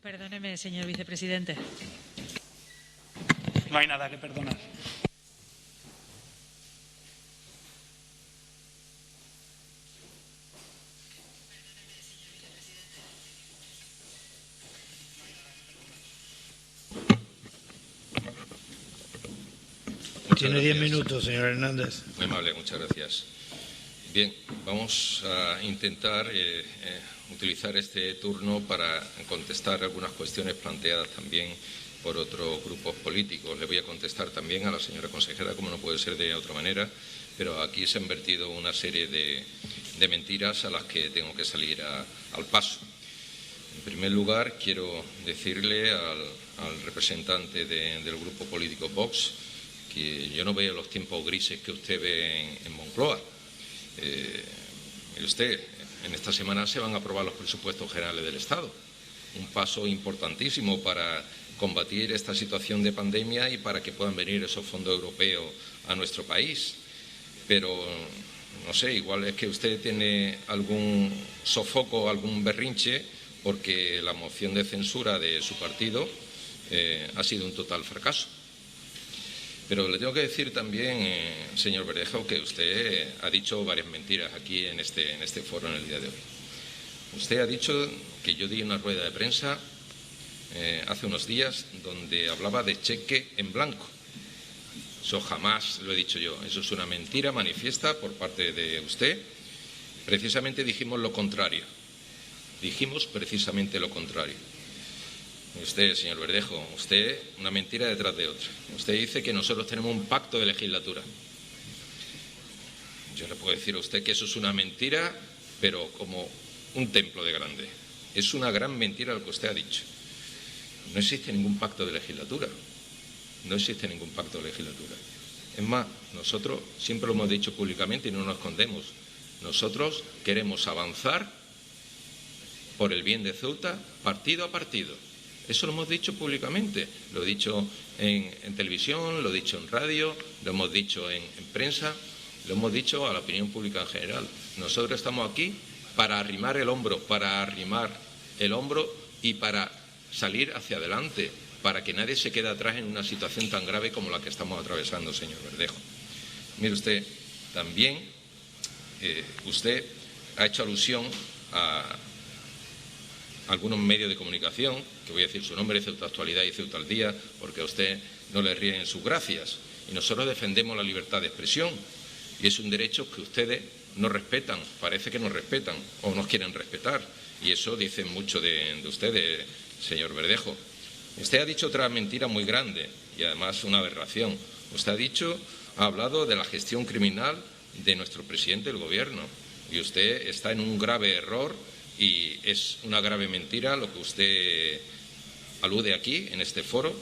Perdóneme, señor vicepresidente. No hay nada que perdonar. Tiene 10 minutos, señor Hernández. Muy amable, muchas gracias. Bien, vamos a intentar utilizar este turno para contestar algunas cuestiones planteadas también por otros grupos políticos. Le voy a contestar también a la señora consejera, como no puede ser de otra manera, pero aquí se han vertido una serie de mentiras a las que tengo que salir al paso. En primer lugar, quiero decirle al representante del grupo político Vox que yo no veo los tiempos grises que usted ve en Moncloa. Mire usted, en esta semana se van a aprobar los presupuestos generales del Estado. Un paso importantísimo para combatir esta situación de pandemia y para que puedan venir esos fondos europeos a nuestro país. Pero, no sé, igual es que usted tiene algún sofoco, algún berrinche, porque la moción de censura de su partido ha sido un total fracaso. Pero le tengo que decir también, señor Verdejo, que usted ha dicho varias mentiras aquí en este foro en el día de hoy. Usted ha dicho que yo di una rueda de prensa hace unos días donde hablaba de cheque en blanco. Eso jamás lo he dicho yo. Eso es una mentira manifiesta por parte de usted. Precisamente dijimos lo contrario. Dijimos precisamente lo contrario. Usted, señor Verdejo, usted una mentira detrás de otra. Usted dice que nosotros tenemos un pacto de legislatura. Yo le puedo decir a usted que eso es una mentira, pero como un templo de grande. Es una gran mentira lo que usted ha dicho. No existe ningún pacto de legislatura. No existe ningún pacto de legislatura. Es más, nosotros siempre lo hemos dicho públicamente y no nos escondemos. Nosotros queremos avanzar por el bien de Ceuta, partido a partido. Eso lo hemos dicho públicamente. Lo he dicho en televisión, lo he dicho en radio, lo hemos dicho en prensa, lo hemos dicho a la opinión pública en general. Nosotros estamos aquí para arrimar el hombro y para salir hacia adelante, para que nadie se quede atrás en una situación tan grave como la que estamos atravesando, señor Verdejo. Mire usted, también usted ha hecho alusión a algunos medios de comunicación, que voy a decir su nombre, Ceuta Actualidad y Ceuta al Día, porque a usted no le ríen sus gracias. Y nosotros defendemos la libertad de expresión, y es un derecho que ustedes no respetan, parece que no respetan o no quieren respetar, y eso dice mucho de ustedes, señor Verdejo. Usted ha dicho otra mentira muy grande y además una aberración. Usted ha hablado de la gestión criminal de nuestro presidente del Gobierno, y usted está en un grave error y es una grave mentira lo que usted alude aquí en este foro.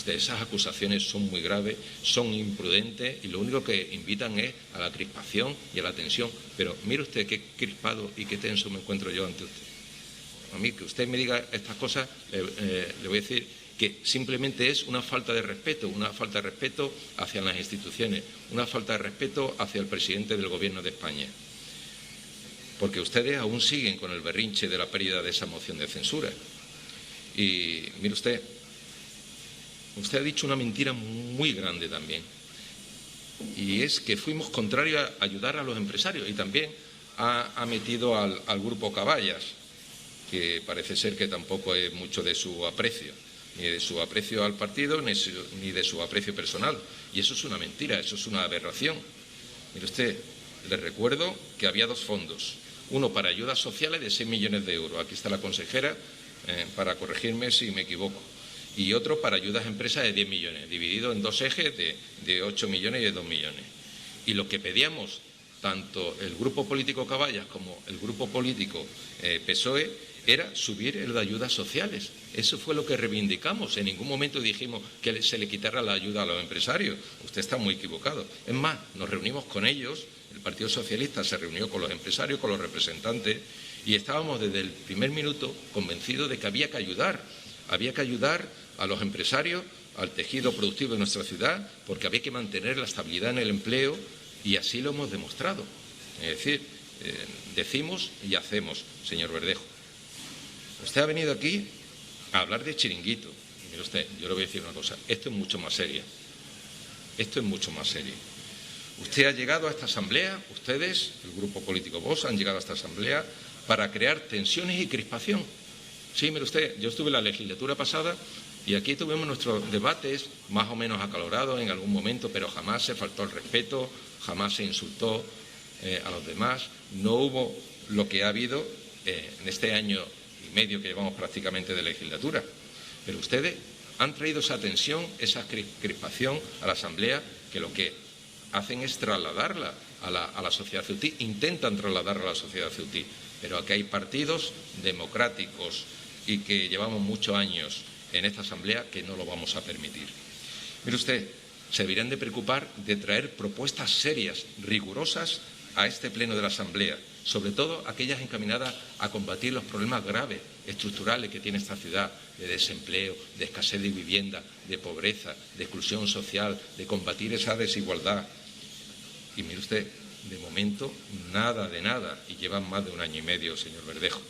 Esas acusaciones son muy graves, son imprudentes y lo único que invitan es a la crispación y a la tensión. Pero mire usted qué crispado y qué tenso me encuentro yo ante usted. A mí que usted me diga estas cosas, le voy a decir que simplemente es una falta de respeto hacia las instituciones, una falta de respeto hacia el presidente del Gobierno de España. Porque ustedes aún siguen con el berrinche de la pérdida de esa moción de censura. Y mire usted ha dicho una mentira muy grande también, y es que fuimos contrarios a ayudar a los empresarios, y también ha metido al grupo Caballas, que parece ser que tampoco es mucho de su aprecio, ni de su aprecio al partido, ni de su aprecio personal, y eso es una mentira, eso es una aberración. Mire usted, le recuerdo que había dos fondos, uno para ayudas sociales de 6 millones de euros, aquí está la consejera para corregirme si me equivoco, y otro para ayudas a empresas de 10 millones, dividido en dos ejes de 8 millones y de 2 millones. Y lo que pedíamos, tanto el grupo político Caballas como el grupo político PSOE, era subir el de ayudas sociales. Eso fue lo que reivindicamos. En ningún momento dijimos que se le quitara la ayuda a los empresarios. Usted está muy equivocado. Es más, nos reunimos con ellos, el Partido Socialista se reunió con los empresarios, con los representantes, y estábamos desde el primer minuto convencidos de que había que ayudar a los empresarios, al tejido productivo de nuestra ciudad, porque había que mantener la estabilidad en el empleo, y así lo hemos demostrado. Es decir, decimos y hacemos, señor Verdejo. Usted ha venido aquí a hablar de chiringuito. Mire usted, yo le voy a decir una cosa, esto es mucho más serio. Esto es mucho más serio. Usted ha llegado a esta asamblea, ustedes, el grupo político Vox, han llegado a esta asamblea para crear tensiones y crispación. Sí, mire usted, yo estuve en la legislatura pasada y aquí tuvimos nuestros debates más o menos acalorados en algún momento, pero jamás se faltó el respeto, jamás se insultó a los demás. No hubo lo que ha habido en este año y medio que llevamos prácticamente de legislatura. Pero ustedes han traído esa tensión, esa crispación a la asamblea, que lo que hacen es trasladarla a la sociedad ceutí, intentan trasladarla a la sociedad ceutí. Pero aquí hay partidos democráticos y que llevamos muchos años en esta asamblea que no lo vamos a permitir. Mire usted, se deberían de preocupar de traer propuestas serias, rigurosas a este pleno de la Asamblea, sobre todo aquellas encaminadas a combatir los problemas graves, estructurales que tiene esta ciudad, de desempleo, de escasez de vivienda, de pobreza, de exclusión social, de combatir esa desigualdad. Y mire usted, de momento, nada de nada, y llevan más de 1 año y medio, señor Verdejo.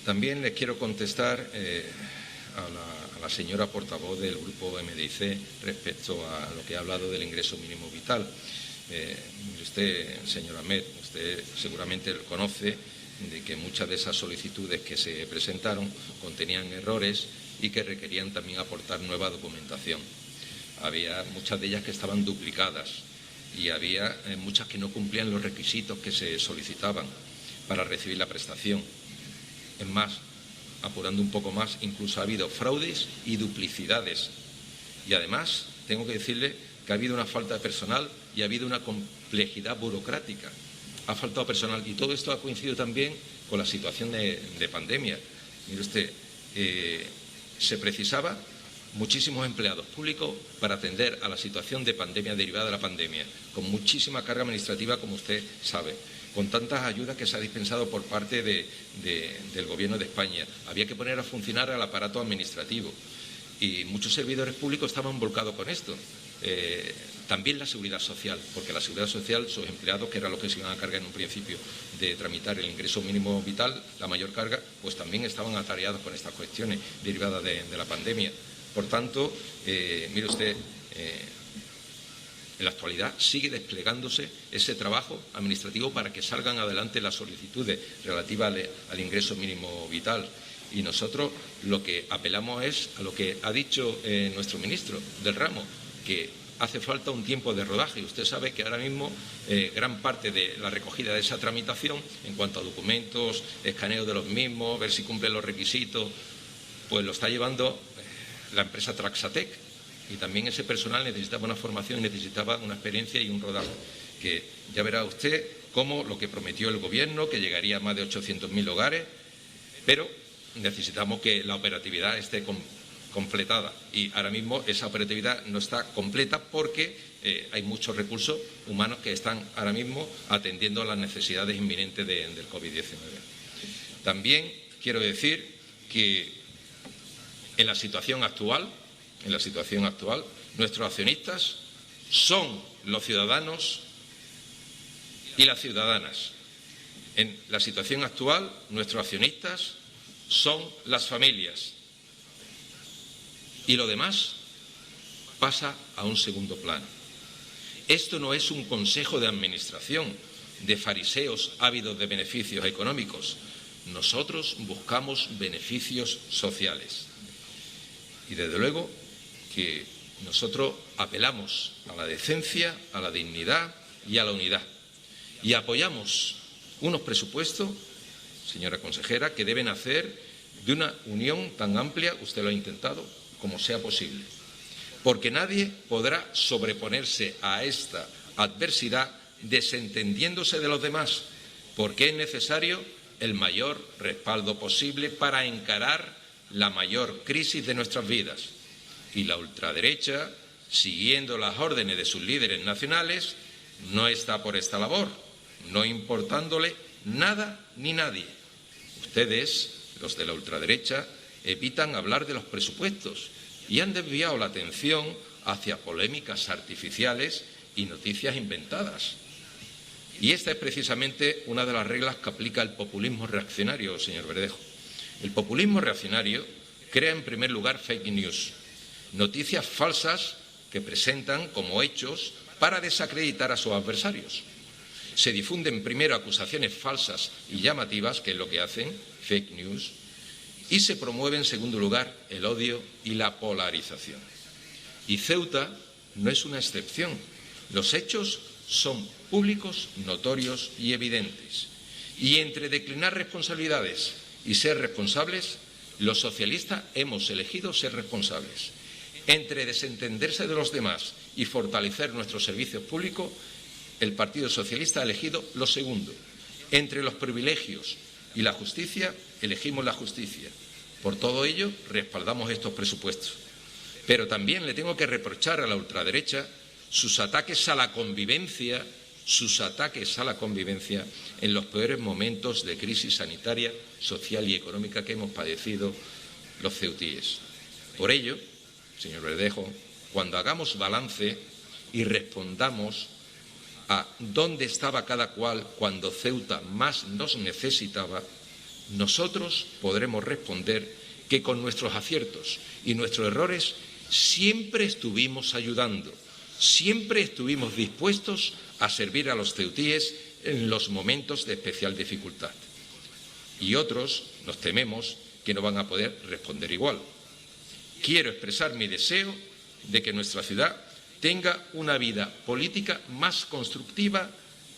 También les quiero contestar a la señora portavoz del Grupo MDIC respecto a lo que ha hablado del ingreso mínimo vital. Mire usted, señor Ahmed, usted seguramente lo conoce, de que muchas de esas solicitudes que se presentaron contenían errores y que requerían también aportar nueva documentación. Había muchas de ellas que estaban duplicadas y había muchas que no cumplían los requisitos que se solicitaban para recibir la prestación. Es más, apurando un poco más, incluso ha habido fraudes y duplicidades. Y además, tengo que decirle que ha habido una falta de personal y ha habido una complejidad burocrática. Ha faltado personal y todo esto ha coincidido también con la situación de pandemia. Mire usted, se precisaba muchísimos empleados públicos para atender a la situación de pandemia derivada de la pandemia, con muchísima carga administrativa, como usted sabe, con tantas ayudas que se ha dispensado por parte del Gobierno de España. Había que poner a funcionar al aparato administrativo y muchos servidores públicos estaban volcados con esto. También la Seguridad Social, porque la Seguridad Social, sus empleados, que era lo que se iban a cargar en un principio de tramitar el ingreso mínimo vital, la mayor carga, pues también estaban atareados con estas cuestiones derivadas de la pandemia. Por tanto, mire usted, en la actualidad sigue desplegándose ese trabajo administrativo para que salgan adelante las solicitudes relativas al ingreso mínimo vital. Y nosotros lo que apelamos es a lo que ha dicho nuestro ministro del ramo, que hace falta un tiempo de rodaje. Y usted sabe que ahora mismo gran parte de la recogida de esa tramitación, en cuanto a documentos, escaneo de los mismos, ver si cumplen los requisitos, pues lo está llevando la empresa Traxatec. Y también ese personal necesitaba una formación y necesitaba una experiencia y un rodaje. Que ya verá usted cómo lo que prometió el Gobierno, que llegaría a más de 800.000 hogares, pero necesitamos que la operatividad esté completada. Y ahora mismo esa operatividad no está completa porque hay muchos recursos humanos que están ahora mismo atendiendo a las necesidades inminentes del COVID-19. También quiero decir que en la situación actual, nuestros accionistas son los ciudadanos y las ciudadanas. En la situación actual, nuestros accionistas son las familias. Y lo demás pasa a un segundo plano. Esto no es un consejo de administración de fariseos ávidos de beneficios económicos. Nosotros buscamos beneficios sociales. Y desde luego que nosotros apelamos a la decencia, a la dignidad y a la unidad. Y apoyamos unos presupuestos, señora consejera, que deben hacer de una unión tan amplia, usted lo ha intentado, como sea posible. Porque nadie podrá sobreponerse a esta adversidad desentendiéndose de los demás, porque es necesario el mayor respaldo posible para encarar la mayor crisis de nuestras vidas. Y la ultraderecha, siguiendo las órdenes de sus líderes nacionales, no está por esta labor, no importándole nada ni nadie. Ustedes, los de la ultraderecha, evitan hablar de los presupuestos y han desviado la atención hacia polémicas artificiales y noticias inventadas. Y esta es precisamente una de las reglas que aplica el populismo reaccionario, señor Verdejo. El populismo reaccionario crea en primer lugar fake news, noticias falsas que presentan como hechos para desacreditar a sus adversarios. Se difunden primero acusaciones falsas y llamativas, que es lo que hacen, fake news, y se promueve en segundo lugar el odio y la polarización. Y Ceuta no es una excepción. Los hechos son públicos, notorios y evidentes. Y entre declinar responsabilidades y ser responsables, los socialistas hemos elegido ser responsables. Entre desentenderse de los demás y fortalecer nuestros servicios públicos, el Partido Socialista ha elegido lo segundo. Entre los privilegios y la justicia, elegimos la justicia. Por todo ello, respaldamos estos presupuestos. Pero también le tengo que reprochar a la ultraderecha sus ataques a la convivencia, en los peores momentos de crisis sanitaria, social y económica que hemos padecido los ceutíes. Por ello, señor Verdejo, cuando hagamos balance y respondamos a dónde estaba cada cual cuando Ceuta más nos necesitaba, nosotros podremos responder que con nuestros aciertos y nuestros errores siempre estuvimos ayudando, siempre estuvimos dispuestos a servir a los ceutíes en los momentos de especial dificultad. Y otros, nos tememos, que no van a poder responder igual. Quiero expresar mi deseo de que nuestra ciudad tenga una vida política más constructiva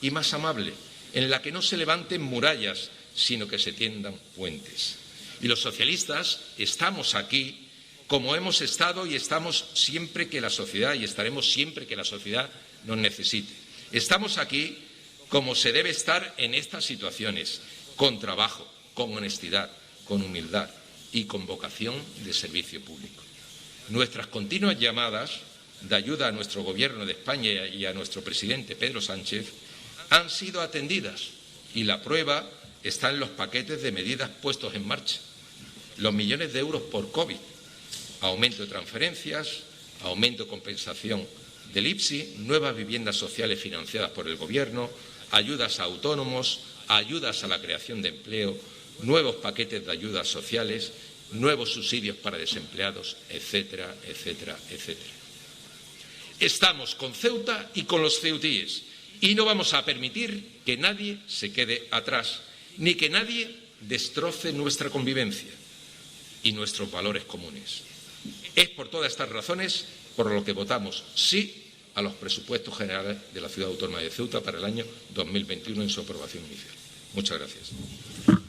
y más amable, en la que no se levanten murallas, sino que se tiendan puentes. Y los socialistas estamos aquí como hemos estado y estamos siempre que la sociedad, y estaremos siempre que la sociedad nos necesite. Estamos aquí como se debe estar en estas situaciones, con trabajo, con honestidad, con humildad y con vocación de servicio público. Nuestras continuas llamadas de ayuda a nuestro Gobierno de España y a nuestro presidente Pedro Sánchez han sido atendidas y la prueba está en los paquetes de medidas puestos en marcha. Los millones de euros por COVID, aumento de transferencias, aumento de compensación del IPSI, nuevas viviendas sociales financiadas por el Gobierno, ayudas a autónomos, ayudas a la creación de empleo, nuevos paquetes de ayudas sociales, nuevos subsidios para desempleados, etcétera, etcétera, etcétera. Estamos con Ceuta y con los ceutíes y no vamos a permitir que nadie se quede atrás, ni que nadie destroce nuestra convivencia y nuestros valores comunes. Es por todas estas razones por lo que votamos sí a los presupuestos generales de la Ciudad Autónoma de Ceuta para el año 2021 en su aprobación inicial. Muchas gracias.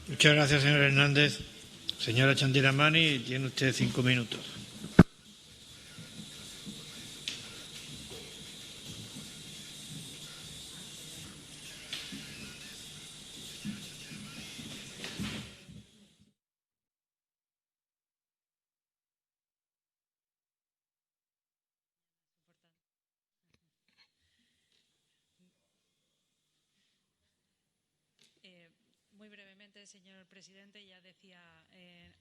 Muchas gracias, señor Hernández. Señora Chandiramani, tiene usted 5 minutos. Muy brevemente, señor presidente, ya decía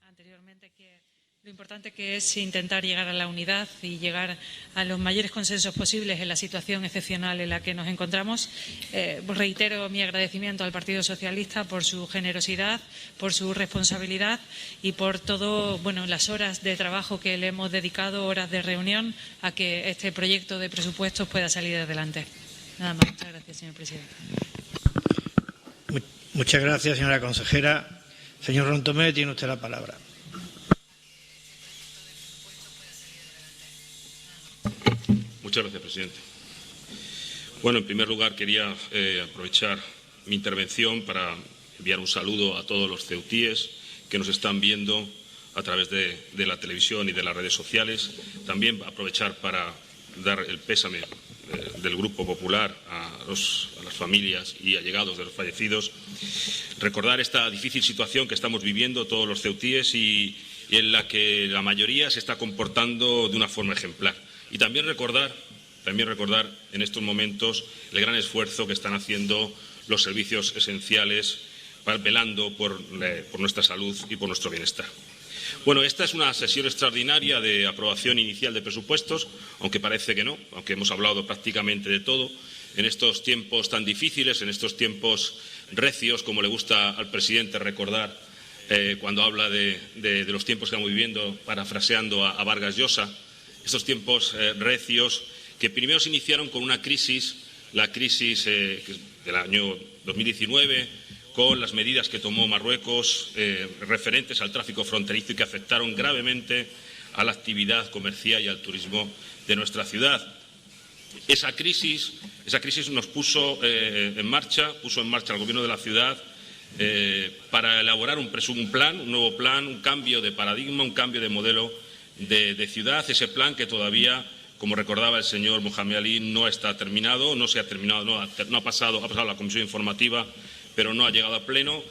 anteriormente que lo importante que es intentar llegar a la unidad y llegar a los mayores consensos posibles en la situación excepcional en la que nos encontramos. Reitero mi agradecimiento al Partido Socialista por su generosidad, por su responsabilidad y por todo, las horas de trabajo que le hemos dedicado, horas de reunión, a que este proyecto de presupuestos pueda salir adelante. Nada más. Muchas gracias, señor presidente. Muchas gracias, señora consejera. Señor Rontomé, tiene usted la palabra. Muchas gracias, presidente. Bueno, en primer lugar quería aprovechar mi intervención para enviar un saludo a todos los ceutíes que nos están viendo a través de la televisión y de las redes sociales. También aprovechar para dar el pésame del Grupo Popular a las familias y allegados de los fallecidos. Recordar esta difícil situación que estamos viviendo todos los ceutíes y en la que la mayoría se está comportando de una forma ejemplar. Y también recordar en estos momentos el gran esfuerzo que están haciendo los servicios esenciales velando por nuestra salud y por nuestro bienestar. Bueno, esta es una sesión extraordinaria de aprobación inicial de presupuestos, aunque parece que no, aunque hemos hablado prácticamente de todo. En estos tiempos tan difíciles, en estos tiempos recios, como le gusta al presidente recordar cuando habla de los tiempos que estamos viviendo, parafraseando a Vargas Llosa, estos tiempos recios que primero se iniciaron con una crisis, la crisis del año 2019, con las medidas que tomó Marruecos referentes al tráfico fronterizo y que afectaron gravemente a la actividad comercial y al turismo de nuestra ciudad. Esa crisis nos puso en marcha el Gobierno de la ciudad para elaborar un nuevo plan, un cambio de paradigma, un cambio de modelo de ciudad. Ese plan que todavía, como recordaba el señor Mohamed Ali, no está terminado, no ha pasado a la comisión informativa, pero no ha llegado a pleno.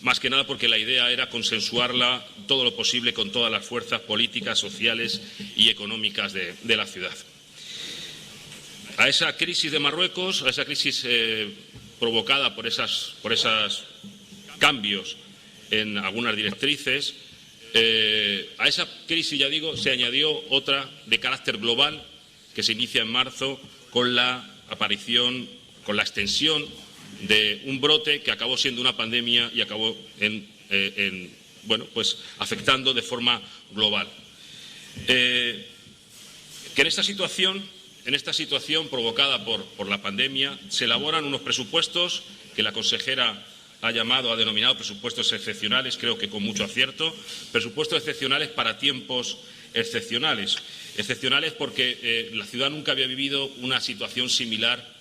más que nada porque la idea era consensuarla todo lo posible con todas las fuerzas políticas, sociales y económicas de la ciudad. A esa crisis de Marruecos, a esa crisis provocada por esos cambios en algunas directrices, a esa crisis, ya digo, se añadió otra de carácter global que se inicia en marzo con la aparición, con la extensión de un brote que acabó siendo una pandemia y acabó afectando de forma global. Que en esta situación provocada por la pandemia se elaboran unos presupuestos que la consejera ha denominado presupuestos excepcionales, creo que con mucho acierto, presupuestos excepcionales para tiempos excepcionales. Excepcionales porque la ciudad nunca había vivido una situación similar,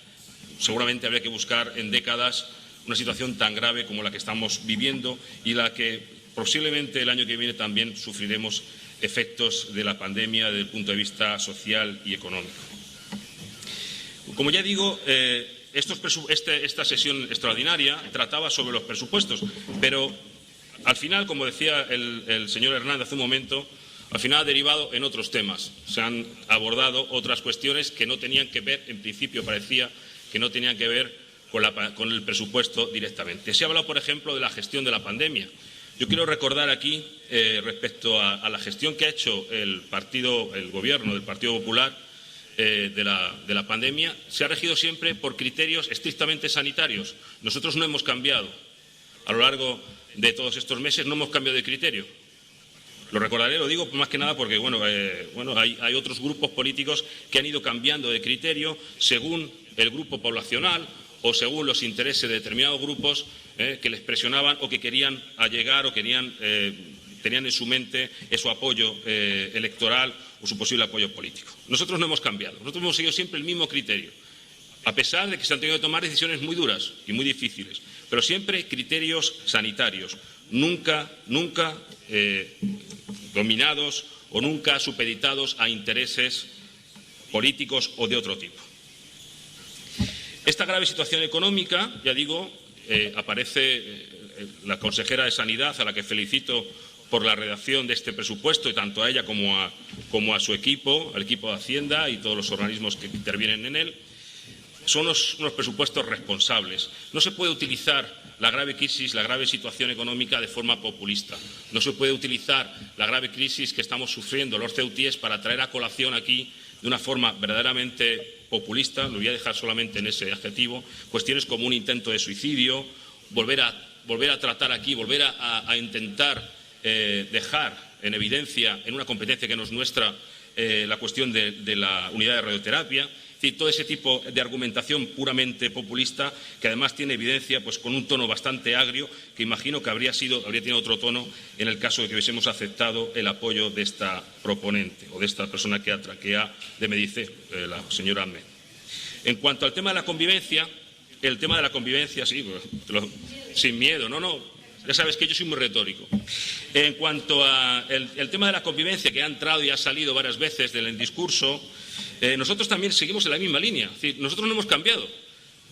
seguramente habría que buscar en décadas una situación tan grave como la que estamos viviendo y la que posiblemente el año que viene también sufriremos efectos de la pandemia desde el punto de vista social y económico. Como ya digo, esta sesión extraordinaria trataba sobre los presupuestos, pero al final, como decía el señor Hernández hace un momento, al final ha derivado en otros temas. Se han abordado otras cuestiones que no tenían que ver, en principio parecía que no tenían que ver con el presupuesto directamente. Se ha hablado, por ejemplo, de la gestión de la pandemia. Yo quiero recordar aquí, respecto a la gestión que ha hecho el Gobierno del Partido Popular de la pandemia, se ha regido siempre por criterios estrictamente sanitarios. Nosotros no hemos cambiado. A lo largo de todos estos meses no hemos cambiado de criterio. Lo recordaré, lo digo más que nada porque hay otros grupos políticos que han ido cambiando de criterio según el grupo poblacional o según los intereses de determinados grupos que les presionaban o que querían allegar o tenían en su mente su apoyo electoral o su posible apoyo político. Nosotros no hemos cambiado, nosotros hemos seguido siempre el mismo criterio, a pesar de que se han tenido que tomar decisiones muy duras y muy difíciles, pero siempre criterios sanitarios, nunca dominados o nunca supeditados a intereses políticos o de otro tipo. Esta grave situación económica, ya digo, aparece la consejera de Sanidad, a la que felicito por la redacción de este presupuesto, y tanto a ella como a su equipo, al equipo de Hacienda y todos los organismos que intervienen en él. Son unos presupuestos responsables. No se puede utilizar la grave crisis, la grave situación económica de forma populista. No se puede utilizar la grave crisis que estamos sufriendo los ceutíes para traer a colación aquí de una forma verdaderamente populista, lo voy a dejar solamente en ese adjetivo, cuestiones como un intento de suicidio, volver a tratar aquí, volver a intentar dejar en evidencia en una competencia que no es nuestra la cuestión de la unidad de radioterapia. Es decir, todo ese tipo de argumentación puramente populista que además tiene evidencia pues con un tono bastante agrio que imagino que habría tenido otro tono en el caso de que hubiésemos aceptado el apoyo de esta proponente o de esta persona que me dice la señora Ahmed. En cuanto al tema de la convivencia, sí, sin miedo, ya sabes que yo soy muy retórico. En cuanto al tema de la convivencia, que ha entrado y ha salido varias veces del discurso, nosotros también seguimos en la misma línea. Es decir, nosotros no hemos cambiado.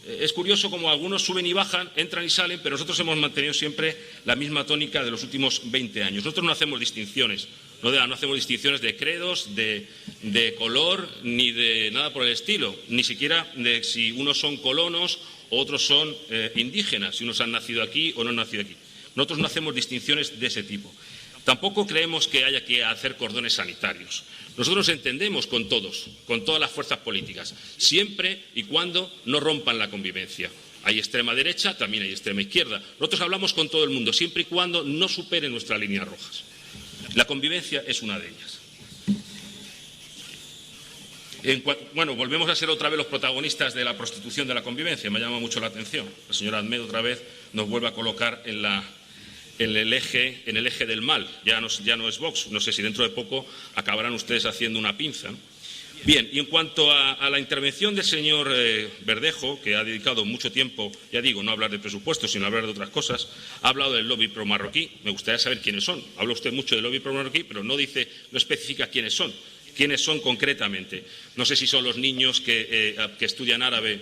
Es curioso como algunos suben y bajan, entran y salen, pero nosotros hemos mantenido siempre la misma tónica de los últimos 20 años. Nosotros no hacemos distinciones, no hacemos distinciones de credos, de color, ni de nada por el estilo, ni siquiera de si unos son colonos o otros son indígenas, si unos han nacido aquí o no han nacido aquí. Nosotros no hacemos distinciones de ese tipo. Tampoco creemos que haya que hacer cordones sanitarios. Nosotros nos entendemos con todos, con todas las fuerzas políticas, siempre y cuando no rompan la convivencia. Hay extrema derecha, también hay extrema izquierda. Nosotros hablamos con todo el mundo, siempre y cuando no superen nuestras líneas rojas. La convivencia es una de ellas. Volvemos a ser otra vez los protagonistas de la prostitución de la convivencia. Me llama mucho la atención. La señora Ahmed otra vez nos vuelve a colocar en el eje del mal. Ya no es Vox. No sé si dentro de poco acabarán ustedes haciendo una pinza. Bien, y en cuanto a la intervención del señor Verdejo, que ha dedicado mucho tiempo, ya digo, no a hablar de presupuestos, sino a hablar de otras cosas, ha hablado del lobby pro-marroquí. Me gustaría saber quiénes son. Habla usted mucho del lobby pro-marroquí, pero no especifica quiénes son. ¿Quiénes son concretamente? No sé si son los niños que estudian árabe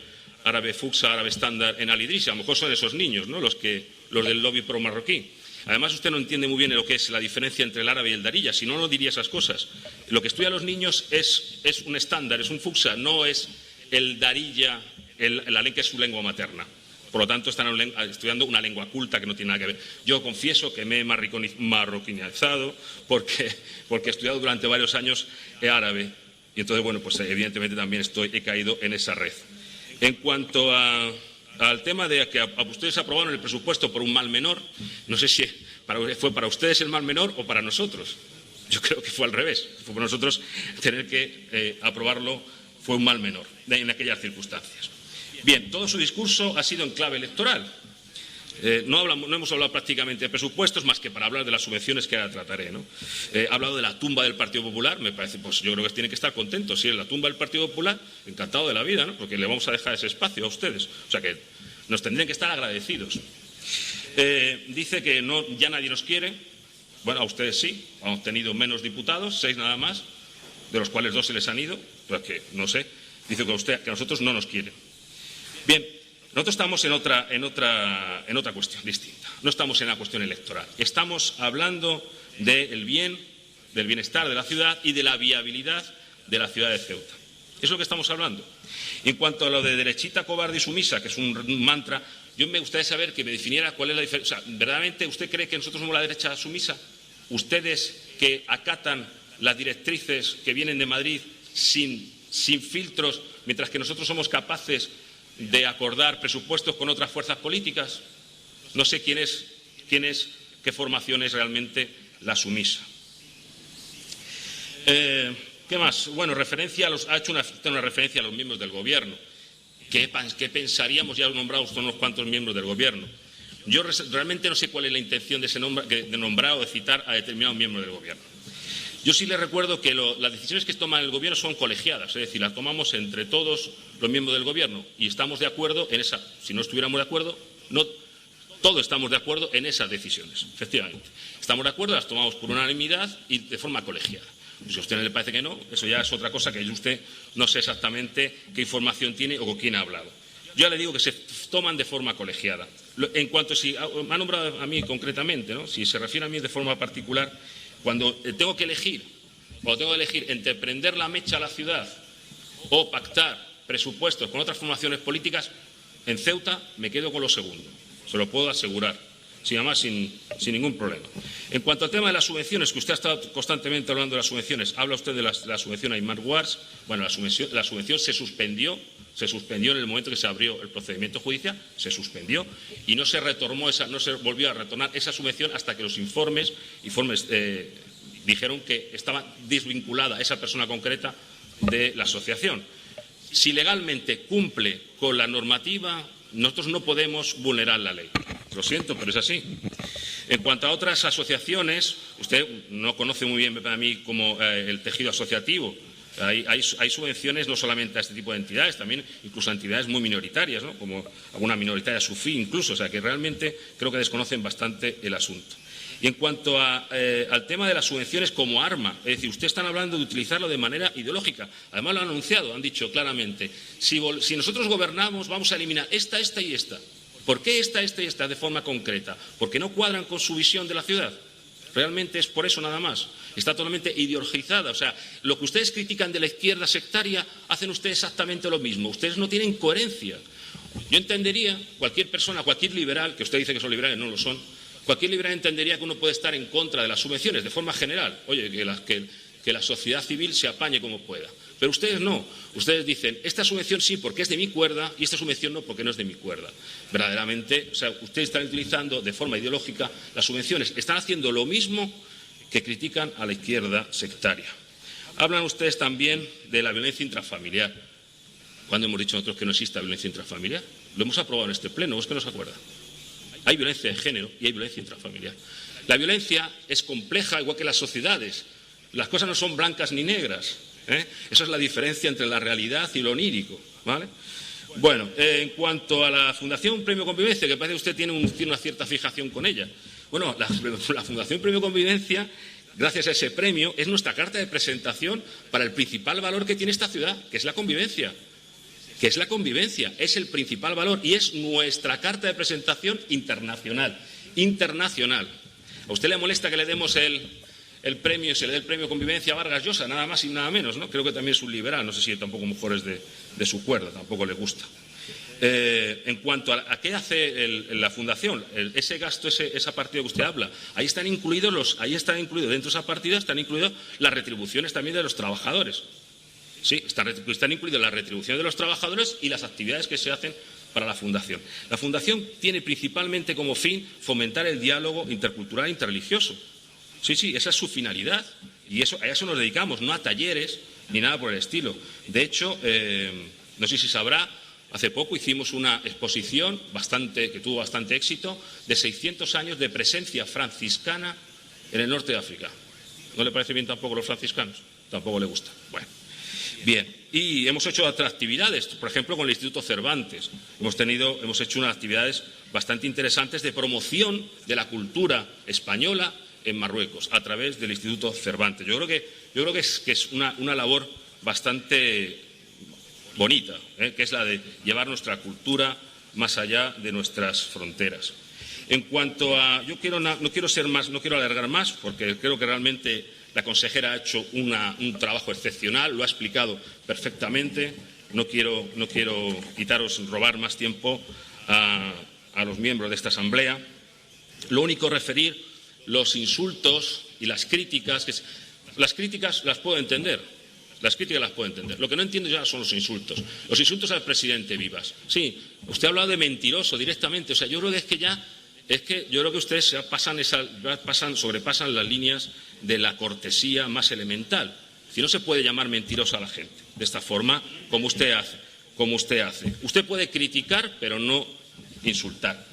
futsal, árabe estándar en Al-Idrisi. A lo mejor son esos niños, ¿no? los que los del lobby pro-marroquí. Además, usted no entiende muy bien lo que es la diferencia entre el árabe y el darilla, si no, no diría esas cosas. Lo que estudian los niños es un estándar, es un fucsia, no es el darilla, la lengua que es su lengua materna. Por lo tanto, están estudiando una lengua culta que no tiene nada que ver. Yo confieso que me he marroquinizado porque he estudiado durante varios años árabe. Y entonces, bueno, pues evidentemente también he caído en esa red. En cuanto al tema de que ustedes aprobaron el presupuesto por un mal menor, no sé si fue para ustedes el mal menor o para nosotros. Yo creo que fue al revés. Fue para nosotros tener que aprobarlo, fue un mal menor en aquellas circunstancias. Bien, todo su discurso ha sido en clave electoral. No hemos hablado prácticamente de presupuestos más que para hablar de las subvenciones que ahora trataré, ¿no? Ha hablado de la tumba del Partido Popular, me parece, pues yo creo que tienen que estar contentos. Si es la tumba del Partido Popular, encantado de la vida, ¿no? Porque le vamos a dejar ese espacio a ustedes. O sea que nos tendrían que estar agradecidos. Dice que ya nadie nos quiere. Bueno, a ustedes sí, han obtenido menos diputados, 6 nada más, de los cuales 2 se les han ido, pues que no sé. Dice que a nosotros no nos quieren. Bien, nosotros estamos en otra cuestión distinta. No estamos en la cuestión electoral. Estamos hablando del bienestar de la ciudad y de la viabilidad de la ciudad de Ceuta. Eso es lo que estamos hablando. En cuanto a lo de derechita, cobarde y sumisa, que es un mantra, yo me gustaría saber que me definiera cuál es la diferencia. O sea, ¿verdaderamente usted cree que nosotros somos la derecha sumisa? ¿Ustedes que acatan las directrices que vienen de Madrid sin filtros, mientras que nosotros somos capaces de acordar presupuestos con otras fuerzas políticas? No sé qué formación es realmente la sumisa. ¿Qué más? Bueno, ha hecho una referencia a los miembros del Gobierno. ¿Qué pensaríamos? Ya nombrados unos cuantos miembros del Gobierno. Yo realmente no sé cuál es la intención de nombrar o de citar a determinados miembros del Gobierno. Yo sí les recuerdo que las decisiones que toma el Gobierno son colegiadas, es decir, las tomamos entre todos los miembros del Gobierno y estamos de acuerdo en esa. Si no estuviéramos de acuerdo, no todos estamos de acuerdo en esas decisiones, efectivamente. Estamos de acuerdo, las tomamos por unanimidad y de forma colegiada. Si a usted le parece que no, eso ya es otra cosa que usted no sé exactamente qué información tiene o con quién ha hablado. Yo ya le digo que se toman de forma colegiada. En cuanto si me ha nombrado a mí concretamente, ¿no? Si se refiere a mí de forma particular, cuando tengo que elegir entre prender la mecha a la ciudad o pactar presupuestos con otras formaciones políticas, en Ceuta me quedo con lo segundo, se lo puedo asegurar, sin ningún problema. En cuanto al tema de las subvenciones, que usted ha estado constantemente hablando de las subvenciones, habla usted de la subvención a Imar Wars. Bueno, la subvención se suspendió en el momento que se abrió el procedimiento judicial, se suspendió y no se volvió a retornar esa subvención hasta que los informes dijeron que estaba desvinculada esa persona concreta de la asociación. Si legalmente cumple con la normativa, nosotros no podemos vulnerar la ley. Lo siento, pero es así. En cuanto a otras asociaciones, usted no conoce muy bien para mí como el tejido asociativo. Hay subvenciones no solamente a este tipo de entidades, también incluso a entidades muy minoritarias, ¿no? Como alguna minoritaria sufí incluso, o sea que realmente creo que desconocen bastante el asunto. Y en cuanto al tema de las subvenciones como arma, es decir, ustedes están hablando de utilizarlo de manera ideológica. Además lo han anunciado, han dicho claramente, si nosotros gobernamos vamos a eliminar esta y esta. ¿Por qué esta y esta de forma concreta? Porque no cuadran con su visión de la ciudad. Realmente es por eso nada más. Está totalmente ideologizada. O sea, lo que ustedes critican de la izquierda sectaria, hacen ustedes exactamente lo mismo. Ustedes no tienen coherencia. Yo entendería, cualquier persona, cualquier liberal, que usted dice que son liberales, no lo son, cualquier liberal entendería que uno puede estar en contra de las subvenciones de forma general. Oye, que la sociedad civil se apañe como pueda. Pero ustedes no. Ustedes dicen, esta subvención sí porque es de mi cuerda y esta subvención no porque no es de mi cuerda. Verdaderamente, o sea, ustedes están utilizando de forma ideológica las subvenciones. Están haciendo lo mismo que critican a la izquierda sectaria. Hablan ustedes también de la violencia intrafamiliar. ¿Cuándo hemos dicho nosotros que no exista violencia intrafamiliar? Lo hemos aprobado en este pleno, ¿o es que no se acuerda? Hay violencia de género y hay violencia intrafamiliar. La violencia es compleja igual que las sociedades. Las cosas no son blancas ni negras. Esa es la diferencia entre la realidad y lo onírico, ¿vale? Bueno, en cuanto a la Fundación Premio Convivencia, que parece que usted tiene una cierta fijación con ella. Bueno, la Fundación Premio Convivencia, gracias a ese premio, es nuestra carta de presentación para el principal valor que tiene esta ciudad, que es la convivencia. que es la convivencia, es el principal valor y es nuestra carta de presentación internacional. ¿A usted le molesta que le demos el premio, se le dé el premio Convivencia a Vargas Llosa, nada más y nada menos, ¿no? Creo que también es un liberal, no sé si tampoco mejor es de su cuerda, tampoco le gusta. En cuanto a qué hace la Fundación, ese gasto, esa partida que usted habla, ahí están incluidos dentro de esa partida están incluidas las retribuciones también de los trabajadores. Sí, están incluidas las retribuciones de los trabajadores y las actividades que se hacen para la Fundación. La Fundación tiene principalmente como fin fomentar el diálogo intercultural e interreligioso. Sí, esa es su finalidad y a eso nos dedicamos, no a talleres ni nada por el estilo. De hecho, no sé si sabrá, hace poco hicimos una exposición que tuvo bastante éxito de 600 años de presencia franciscana en el norte de África. ¿No le parece bien tampoco los franciscanos? Tampoco le gusta. Bueno, bien. Y hemos hecho otras actividades, por ejemplo, con el Instituto Cervantes. Hemos hecho unas actividades bastante interesantes de promoción de la cultura española en Marruecos a través del Instituto Cervantes. Yo creo que es una labor bastante bonita, que es la de llevar nuestra cultura más allá de nuestras fronteras. En cuanto a, no quiero alargar más, porque creo que realmente la consejera ha hecho un trabajo excepcional, lo ha explicado perfectamente. No quiero robar más tiempo a los miembros de esta asamblea. Lo único referir los insultos y las críticas. Las críticas las puedo entender. Lo que no entiendo ya son los insultos. Los insultos al presidente Vivas. Sí, usted ha hablado de mentiroso directamente. O sea, yo creo que ustedes sobrepasan las líneas de la cortesía más elemental. Si no se puede llamar mentiroso a la gente de esta forma, como usted hace. Usted puede criticar, pero no insultar.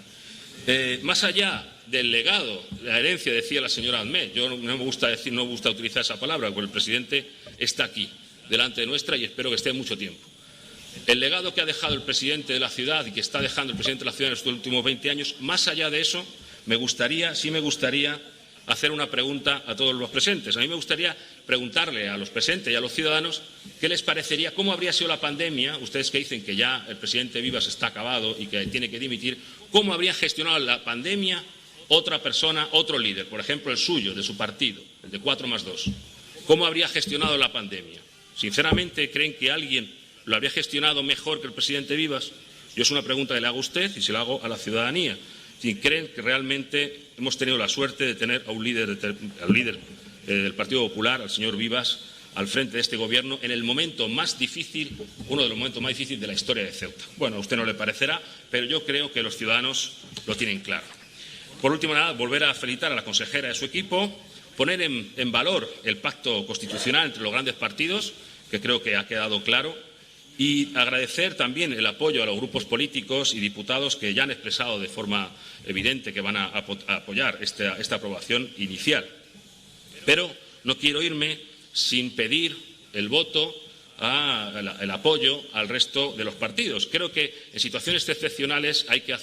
Más allá del legado, la herencia, decía la señora Admet. Yo no me gusta utilizar esa palabra, porque el presidente está aquí, delante de nuestra, y espero que esté mucho tiempo. El legado que ha dejado el presidente de la ciudad y que está dejando el presidente de la ciudad en estos últimos 20 años, más allá de eso, me gustaría hacer una pregunta a todos los presentes. A mí me gustaría preguntarle a los presentes y a los ciudadanos qué les parecería, cómo habría sido la pandemia, ustedes que dicen que ya el presidente Vivas está acabado y que tiene que dimitir, cómo habría gestionado la pandemia otra persona, otro líder, por ejemplo el suyo, de su partido, el de 4+2. ¿Cómo habría gestionado la pandemia? ¿Sinceramente creen que alguien lo habría gestionado mejor que el presidente Vivas? Yo es una pregunta que le hago a usted y se la hago a la ciudadanía. Si creen que realmente hemos tenido la suerte de tener a un líder, al líder del Partido Popular, al señor Vivas, al frente de este Gobierno en el momento más difícil, uno de los momentos más difíciles de la historia de Ceuta. Bueno, a usted no le parecerá, pero yo creo que los ciudadanos lo tienen claro. Por último, volver a felicitar a la consejera y a su equipo, poner en valor el pacto constitucional entre los grandes partidos, que creo que ha quedado claro, y agradecer también el apoyo a los grupos políticos y diputados que ya han expresado de forma evidente que van a apoyar esta aprobación inicial. Pero no quiero irme sin pedir el voto, el apoyo al resto de los partidos. Creo que en situaciones excepcionales hay que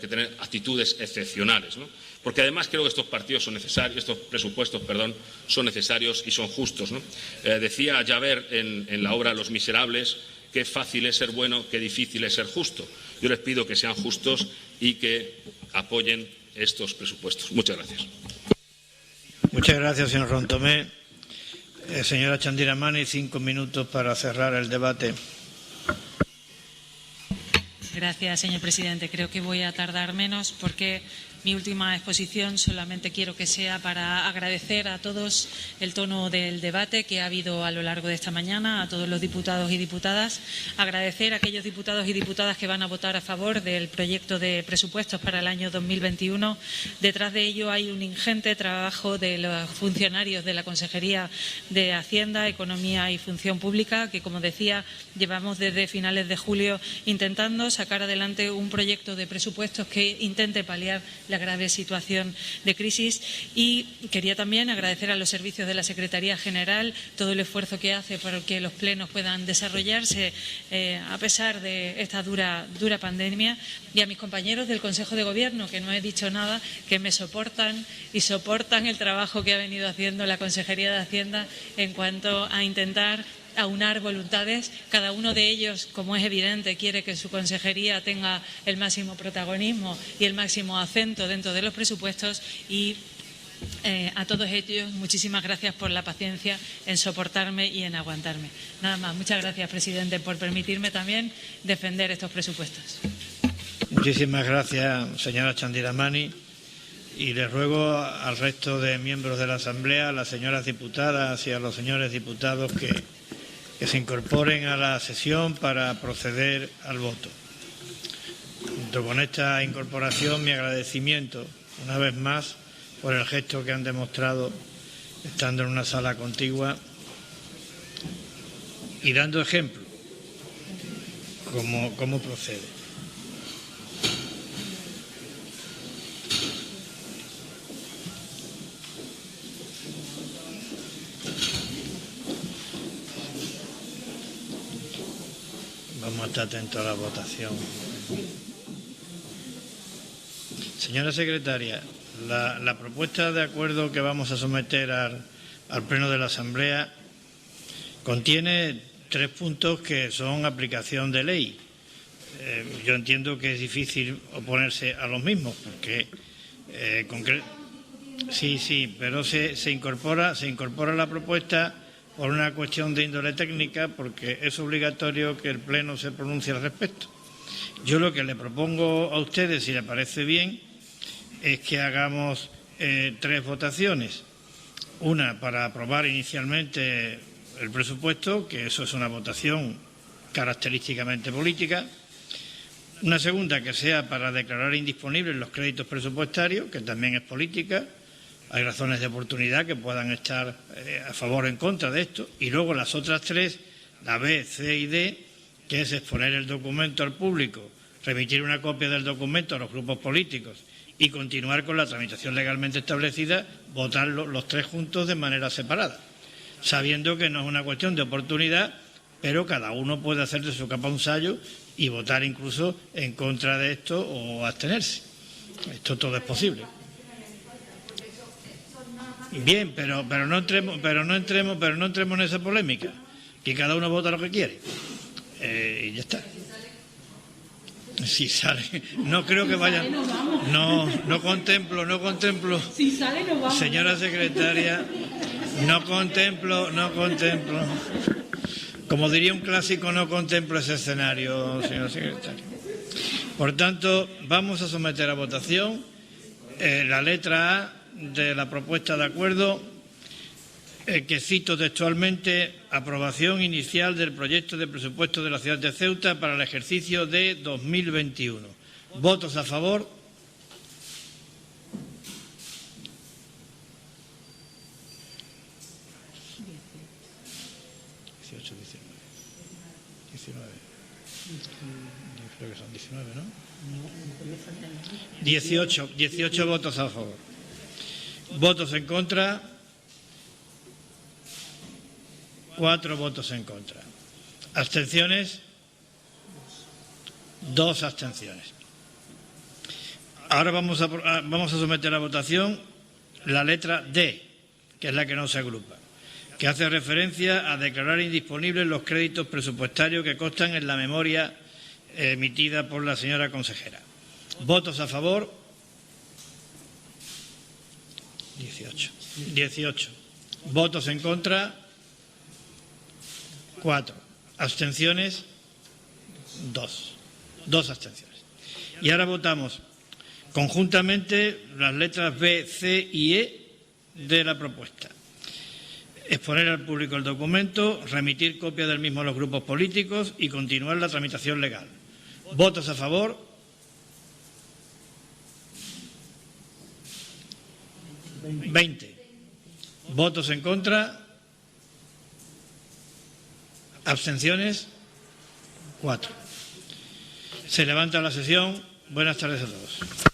tener actitudes excepcionales, ¿no? Porque además creo que estos presupuestos son necesarios y son justos, ¿no? Decía Javert en la obra Los Miserables, qué fácil es ser bueno, qué difícil es ser justo. Yo les pido que sean justos y que apoyen estos presupuestos. Muchas gracias. Muchas gracias, señor Rontomé. Señora Chandiramani, 5 minutos para cerrar el debate. Gracias, señor presidente. Creo que voy a tardar menos porque mi última exposición solamente quiero que sea para agradecer a todos el tono del debate que ha habido a lo largo de esta mañana, a todos los diputados y diputadas, agradecer a aquellos diputados y diputadas que van a votar a favor del proyecto de presupuestos para el año 2021. Detrás de ello hay un ingente trabajo de los funcionarios de la Consejería de Hacienda, Economía y Función Pública, que, como decía, llevamos desde finales de julio intentando sacar adelante un proyecto de presupuestos que intente paliar la grave situación de crisis. Y quería también agradecer a los servicios de la Secretaría General todo el esfuerzo que hace para que los plenos puedan desarrollarse a pesar de esta dura pandemia, y a mis compañeros del Consejo de Gobierno, que no he dicho nada, que me soportan y soportan el trabajo que ha venido haciendo la Consejería de Hacienda en cuanto a intentar aunar voluntades. Cada uno de ellos, como es evidente, quiere que su consejería tenga el máximo protagonismo y el máximo acento dentro de los presupuestos y a todos ellos, muchísimas gracias por la paciencia en soportarme y en aguantarme. Nada más. Muchas gracias, presidente, por permitirme también defender estos presupuestos. Muchísimas gracias, señora Chandiramani. Y le ruego al resto de miembros de la Asamblea, a las señoras diputadas y a los señores diputados que se incorporen a la sesión para proceder al voto. Junto con esta incorporación, mi agradecimiento, una vez más, por el gesto que han demostrado estando en una sala contigua y dando ejemplo cómo procede. Vamos a estar atentos a la votación. Señora secretaria, la propuesta de acuerdo que vamos a someter al Pleno de la Asamblea contiene 3 puntos que son aplicación de ley. Yo entiendo que es difícil oponerse a los mismos porque sí, pero se incorpora la propuesta por una cuestión de índole técnica, porque es obligatorio que el Pleno se pronuncie al respecto. Yo lo que le propongo a ustedes, si le parece bien, es que hagamos 3 votaciones. Una para aprobar inicialmente el presupuesto, que eso es una votación característicamente política. Una segunda que sea para declarar indisponibles los créditos presupuestarios, que también es política. Hay razones de oportunidad que puedan estar a favor o en contra de esto. Y luego las otras 3, la B, C y D, que es exponer el documento al público, remitir una copia del documento a los grupos políticos y continuar con la tramitación legalmente establecida, votar los 3 juntos de manera separada, sabiendo que no es una cuestión de oportunidad, pero cada uno puede hacer de su capa un sayo y votar incluso en contra de esto o abstenerse. Esto todo es posible. Bien, pero no entremos en esa polémica, que cada uno vota lo que quiere. Y ya está. Si sale, no creo que vaya. No contemplo. Si sale, nos vamos. Señora secretaria, no contemplo. Como diría un clásico, no contemplo ese escenario, señora secretaria. Por tanto, vamos a someter a votación la letra A de la propuesta de acuerdo, que cito textualmente: aprobación inicial del proyecto de presupuesto de la ciudad de Ceuta para el ejercicio de 2021. ¿Votos a favor? Creo que son 19, ¿no? 18 votos a favor. ¿Votos en contra? 4 votos en contra. ¿Abstenciones? 2 abstenciones. Ahora vamos a someter a votación la letra D, que es la que no se agrupa, que hace referencia a declarar indisponibles los créditos presupuestarios que constan en la memoria emitida por la señora consejera. ¿Votos a favor? 18. ¿Votos en contra? 4. ¿Abstenciones? 2 abstenciones. Y ahora votamos conjuntamente las letras B, C y E de la propuesta. Exponer al público el documento, remitir copia del mismo a los grupos políticos y continuar la tramitación legal. ¿Votos a favor? 20. ¿Votos en contra? ¿Abstenciones? 4. Se levanta la sesión. Buenas tardes a todos.